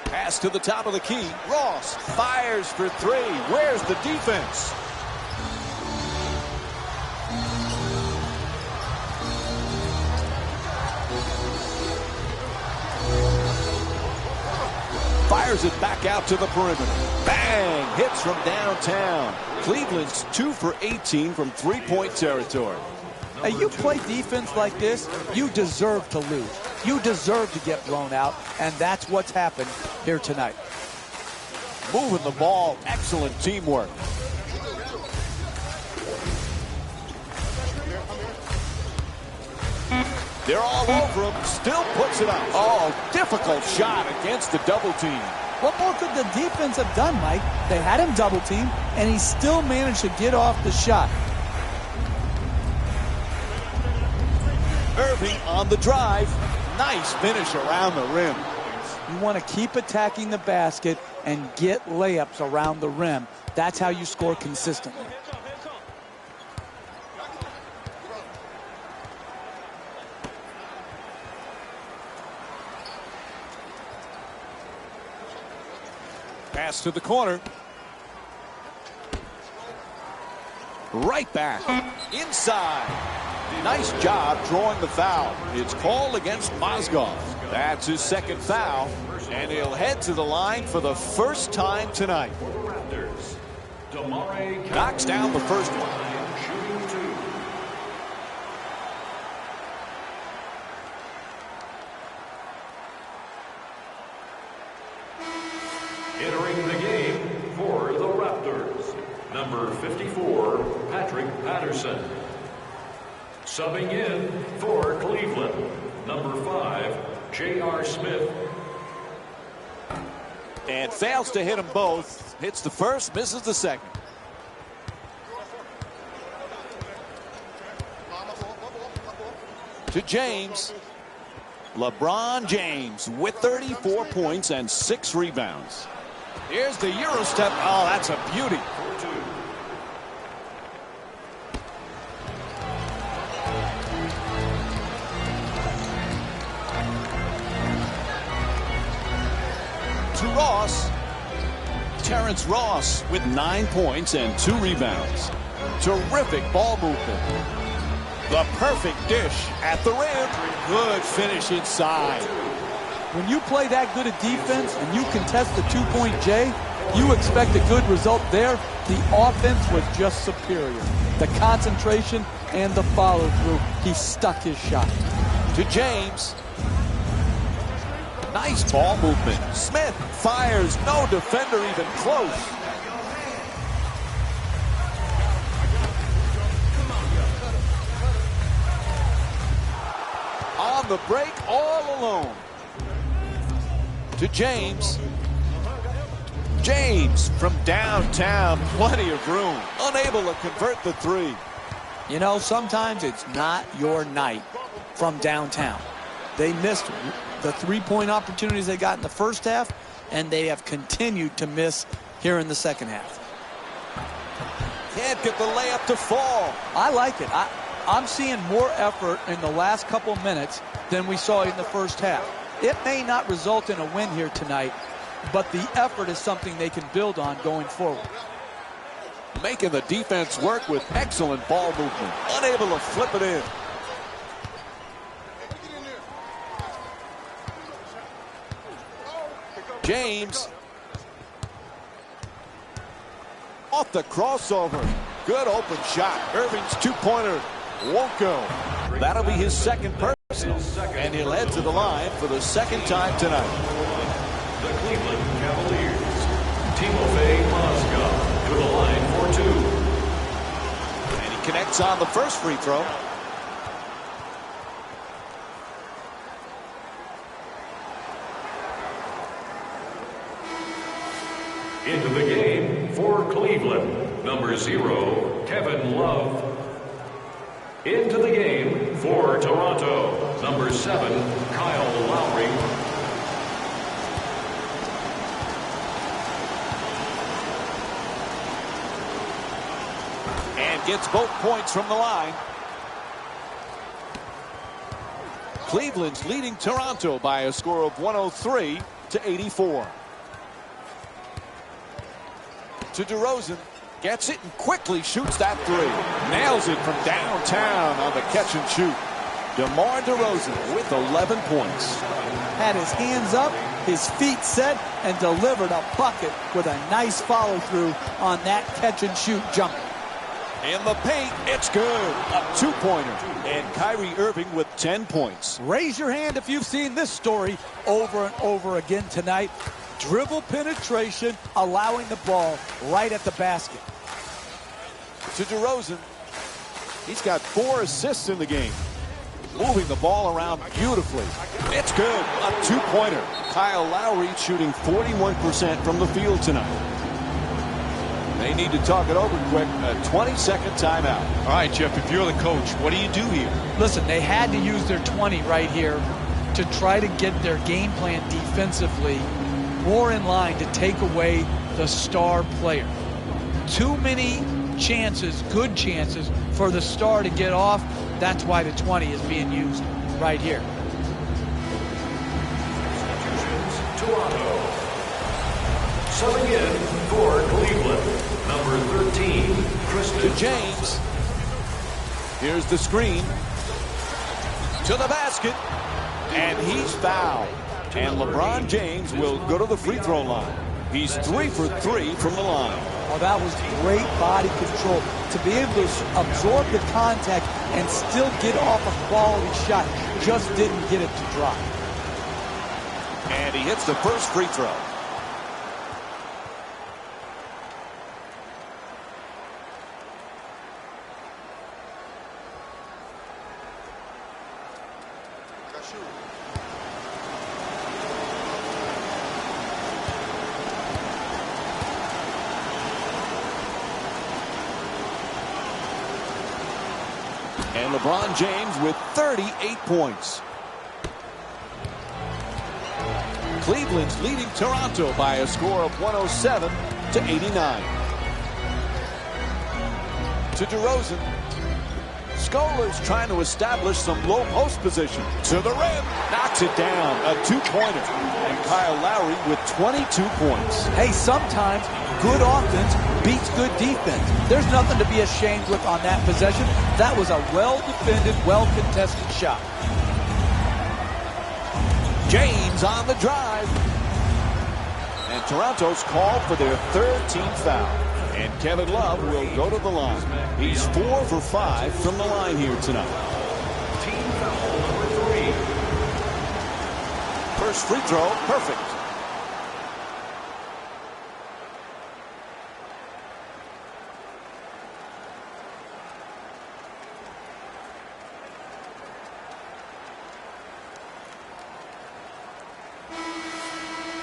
Pass to the top of the key. Ross fires for 3. Where's the defense? Fires it back out to the perimeter. Bang! Hits from downtown. Cleveland's 2 for 18 from 3-point territory. Hey, you play defense like this, you deserve to lose. You deserve to get blown out, and that's what's happened here tonight. Moving the ball. Excellent teamwork. They're all over him. Still puts it up. Oh, difficult shot against the double team. What more could the defense have done, Mike? They had him double teamed, and he still managed to get off the shot. Irving on the drive. Nice finish around the rim. You want to keep attacking the basket and get layups around the rim. That's how you score consistently. Pass to the corner. Right back. Inside. Nice job drawing the foul. It's called against Mozgov. That's his second foul. And he'll head to the line for the first time tonight. Knocks down the first one. Entering the game for the Raptors, number 54, Patrick Patterson. Subbing in for Cleveland, number 5, J.R. Smith. And fails to hit them both. Hits the first, misses the second. To James. LeBron James with 34 points and 6 rebounds. Here's the Euro step. Oh, that's a beauty. To Ross. Terrence Ross with 9 points and 2 rebounds. Terrific ball movement. The perfect dish at the rim. Good finish inside. When you play that good a defense and you contest the two-point J, you expect a good result there. The offense was just superior. The concentration and the follow-through. He stuck his shot. To James. Nice ball movement. Smith fires. No defender even close. On the break, all alone. To James. James from downtown. Plenty of room. Unable to convert the three. You know, sometimes it's not your night from downtown. They missed the three-point opportunities they got in the first half, and they have continued to miss here in the second half. Can't get the layup to fall. I like it. I'm seeing more effort in the last couple minutes than we saw in the first half. It may not result in a win here tonight, but the effort is something they can build on going forward. Making the defense work with excellent ball movement. Unable to flip it in. James. Off the crossover. Good open shot. Irving's two-pointer won't go. That'll be his second personal. And he'll head to the line for the second time tonight. The Cleveland Cavaliers. Timofey Mozgov to the line for 2. And he connects on the first free throw. Into the game for Cleveland, number 0, Kevin Love. Into the game for Toronto, number 7, Kyle Lowry. And gets both points from the line. Cleveland's leading Toronto by a score of 103-84. To DeRozan, gets it and quickly shoots that three. Nails it from downtown on the catch and shoot. DeMar DeRozan with 11 points. Had his hands up, his feet set, and delivered a bucket with a nice follow-through on that catch and shoot jumper. In the paint, it's good. A two-pointer. And Kyrie Irving with 10 points. Raise your hand if you've seen this story over and over again tonight. Dribble penetration, allowing the ball right at the basket. To DeRozan. He's got 4 assists in the game. Moving the ball around beautifully. It's good. A two-pointer. Kyle Lowry shooting 41% from the field tonight. They need to talk it over quick. A 20-second timeout. All right, Jeff, if you're the coach, what do you do here? Listen, they had to use their 20 right here to try to get their game plan defensively more in line to take away the star player. Too many chances, good chances, for the star to get off. That's why the 20 is being used right here. Toronto. Subbing in for Cleveland, number 13, Tristan. To James. Here's the screen. To the basket. And he's fouled. And LeBron James will go to the free throw line. He's 3 for 3 from the line. Oh, that was great body control. To be able to absorb the contact and still get off a quality shot. Just didn't get it to drop. And he hits the first free throw. And LeBron James with 38 points. Cleveland's leading Toronto by a score of 107-89. To DeRozan. Scholar's trying to establish some low post position. To the rim. Knocks it down. A two-pointer. And Kyle Lowry with 22 points. Hey, sometimes good offense beats good defense. There's nothing to be ashamed with on that possession. That was a well-defended, well-contested shot. James on the drive. And Toronto's called for their third team foul. And Kevin Love will go to the line. He's 4 for 5 from the line here tonight. Team foul number 3. First free throw, perfect.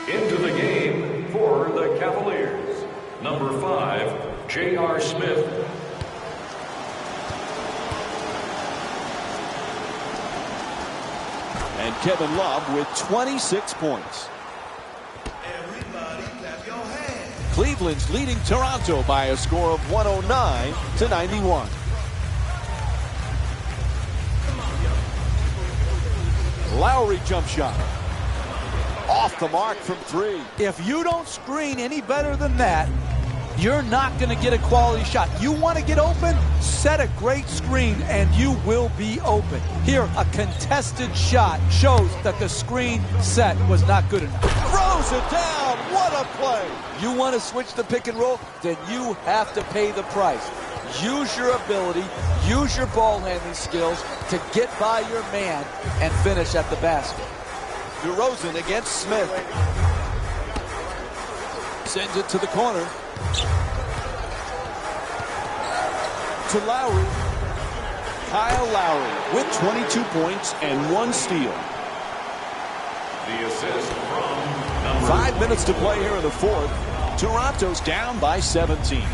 Into the game for the Cavaliers. Number 5, J.R. Smith. And Kevin Love with 26 points. Everybody clap your hands. Cleveland's leading Toronto by a score of 109-91. Lowry jump shot. Off the mark from 3. If you don't screen any better than that, you're not going to get a quality shot. You want to get open, set a great screen, and you will be open. Here, a contested shot shows that the screen set was not good enough. Throws it down. What a play. You want to switch the pick and roll, then you have to pay the price. Use your ability, use your ball handling skills to get by your man and finish at the basket. DeRozan against Smith. Sends it to the corner. To Lowry. Kyle Lowry with 22 points and 1 steal. The assist from number 5 minutes to play here in the fourth. Toronto's down by 17.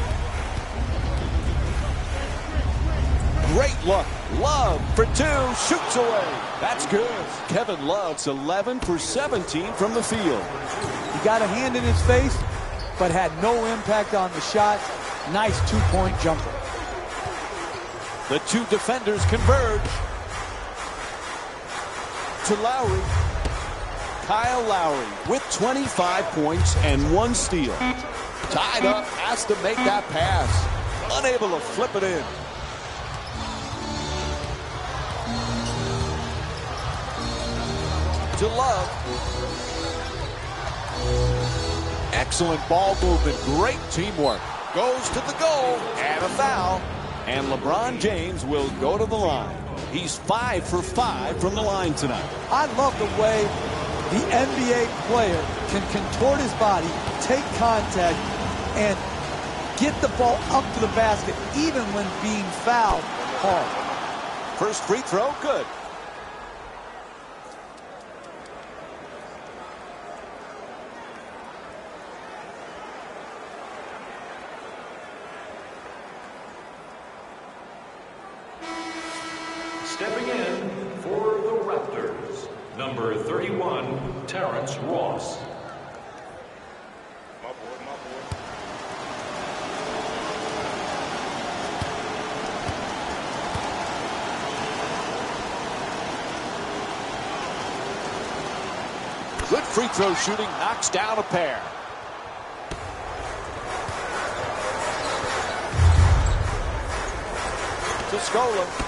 Great look. Love for 2. Shoots away. That's good. Kevin Love's 11 for 17 from the field. He got a hand in his face, but had no impact on the shot. Nice two-point jumper. The two defenders converge. To Lowry. Kyle Lowry with 25 points and 1 steal. Tied up, has to make that pass. Unable to flip it in. To Love. Excellent ball movement, great teamwork. Goes to the goal, and a foul. And LeBron James will go to the line. He's 5 for 5 from the line tonight. I love the way the NBA player can contort his body, take contact, and get the ball up to the basket, even when being fouled hard. First free throw, good. stepping in for the Raptors, number 31, Terrence Ross. Good free throw shooting, knocks down a pair. To Scola.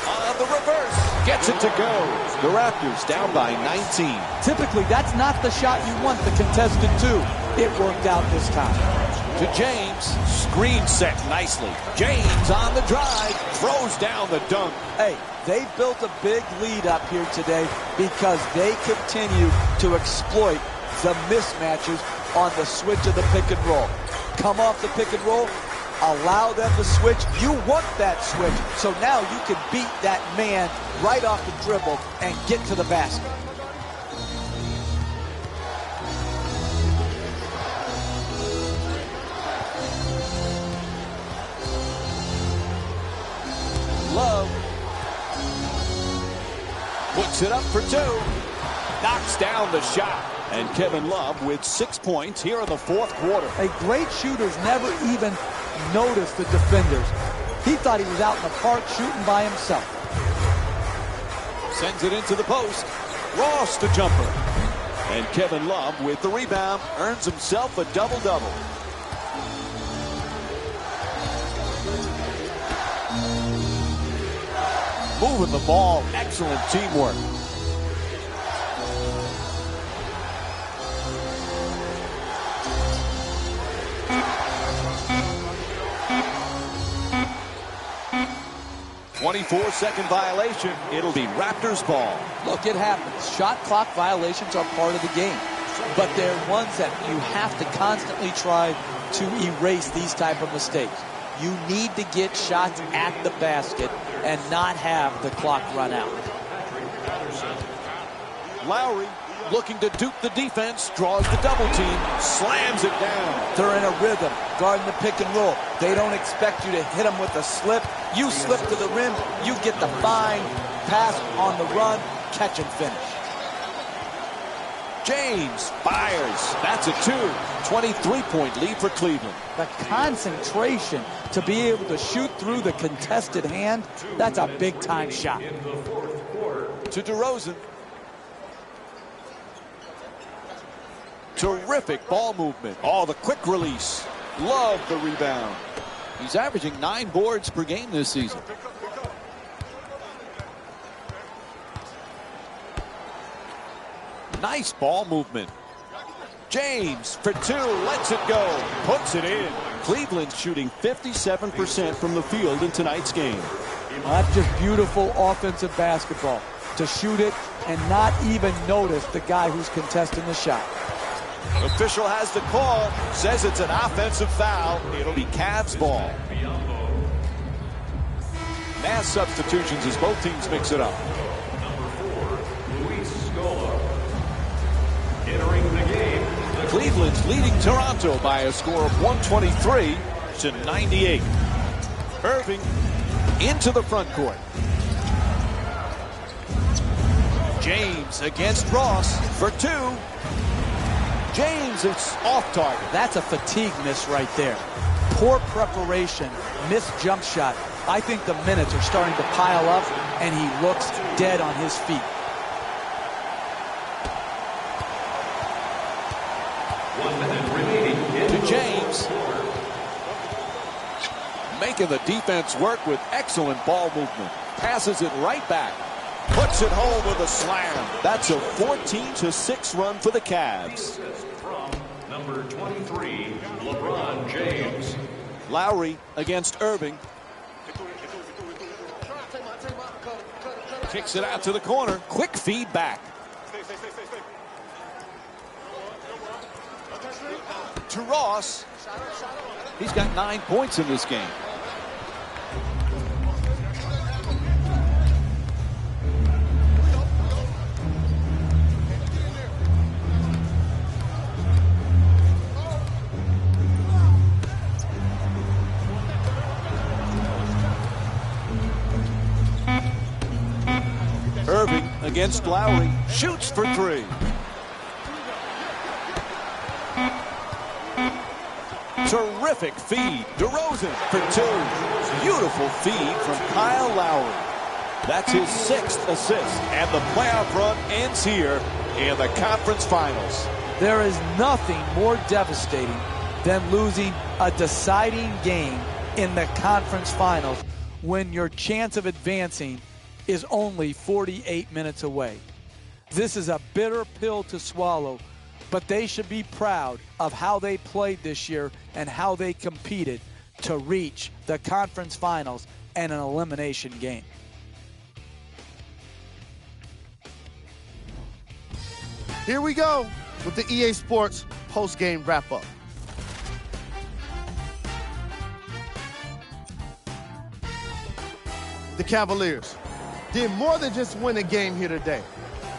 On the reverse. Gets it to go. The Raptors down by 19. Typically, that's not the shot you want the contested to. It worked out this time. To James. Screen set nicely. James on the drive. Throws down the dunk. Hey, they built a big lead up here today because they continue to exploit the mismatches on the switch of the pick and roll. Come off the pick and roll, allow them to switch. You want that switch, so now you can beat that man right off the dribble and get to the basket. Love puts it up for two. Knocks down the shot. And Kevin Love with 6 points here in the fourth quarter. A great shooter's never even noticed the defenders. He thought he was out in the park shooting by himself. Sends it into the post. Ross the jumper. And Kevin Love with the rebound earns himself a double-double. Moving the ball. Excellent teamwork. "24-second violation." It'll be Raptors ball. Look, it happens. Shot clock violations are part of the game. But they're ones that you have to constantly try to erase these type of mistakes. You need to get shots at the basket and not have the clock run out. Lowry looking to dupe the defense, draws the double team, slams it down. They're in a rhythm, guarding the pick and roll. They don't expect you to hit them with a slip. You slip to the rim, you get the fine pass on the run, catch and finish. James fires. That's a 23-point lead for Cleveland. The concentration to be able to shoot through the contested hand, that's a big-time shot. To DeRozan. Terrific ball movement. Oh, the quick release. Love the rebound. He's averaging 9 boards per game this season. Nice ball movement. James for 2, lets it go, puts it in. Cleveland shooting 57% from the field in tonight's game. Well, that's just beautiful offensive basketball. To shoot it and not even notice the guy who's contesting the shot. Official has the call, says it's an offensive foul. It'll be Cavs ball. Mass substitutions as both teams mix it up. Entering the game, Cleveland's leading Toronto by a score of 123-98. Irving into the front court. James against Ross for 2. James is off target. That's a fatigue miss right there. Poor preparation, missed jump shot. I think the minutes are starting to pile up, and he looks dead on his feet. To James. Making the defense work with excellent ball movement. Passes it right back. Puts it home with a slam. That's a 14-6 run for the Cavs. from number 23, LeBron James. Lowry against Irving. Kicks it out to the corner. Quick feedback. To Ross. He's got 9 points in this game. Irving against Lowry. Shoots for 3. Terrific feed. DeRozan for 2. Beautiful feed from Kyle Lowry. That's his 6th assist. And the playoff run ends here in the conference finals. There is nothing more devastating than losing a deciding game in the conference finals when your chance of advancing is only 48 minutes away. This is a bitter pill to swallow, but they should be proud of how they played this year and how they competed to reach the conference finals and an elimination game. Here we go with the EA Sports post-game wrap-up. The Cavaliers did more than just win a game here today.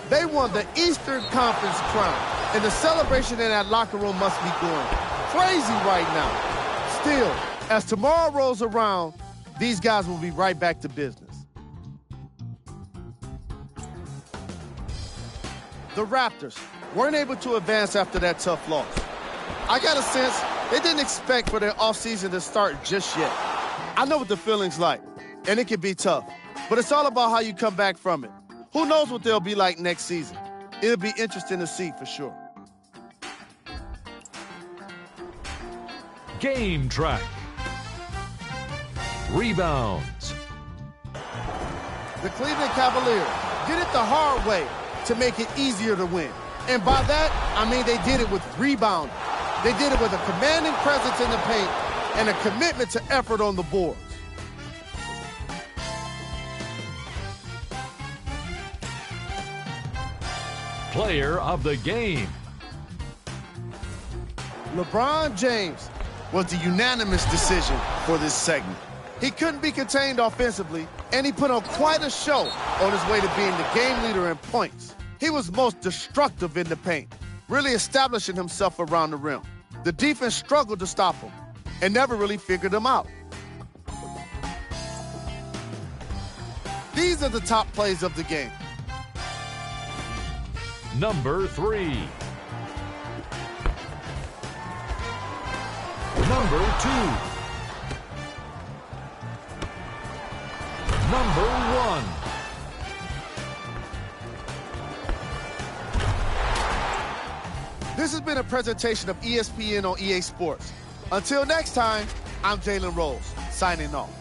They won the Eastern Conference crown, and the celebration in that locker room must be going crazy right now. Still, as tomorrow rolls around, these guys will be right back to business. The Raptors weren't able to advance after that tough loss. I got a sense they didn't expect for their offseason to start just yet. I know what the feeling's like, and it can be tough, but it's all about how you come back from it. Who knows what they'll be like next season? It'll be interesting to see for sure. Game track. Rebounds. The Cleveland Cavaliers did it the hard way to make it easier to win. And by that, I mean they did it with rebound. They did it with a commanding presence in the paint and a commitment to effort on the boards. Player of the game. LeBron James was the unanimous decision for this segment. He couldn't be contained offensively, and he put on quite a show on his way to being the game leader in points. He was most destructive in the paint, really establishing himself around the rim. The defense struggled to stop him and never really figured him out. These are the top plays of the game. Number 3. Number 2. Number 1. This has been a presentation of ESPN on EA Sports. Until next time, I'm Jalen Rose, signing off.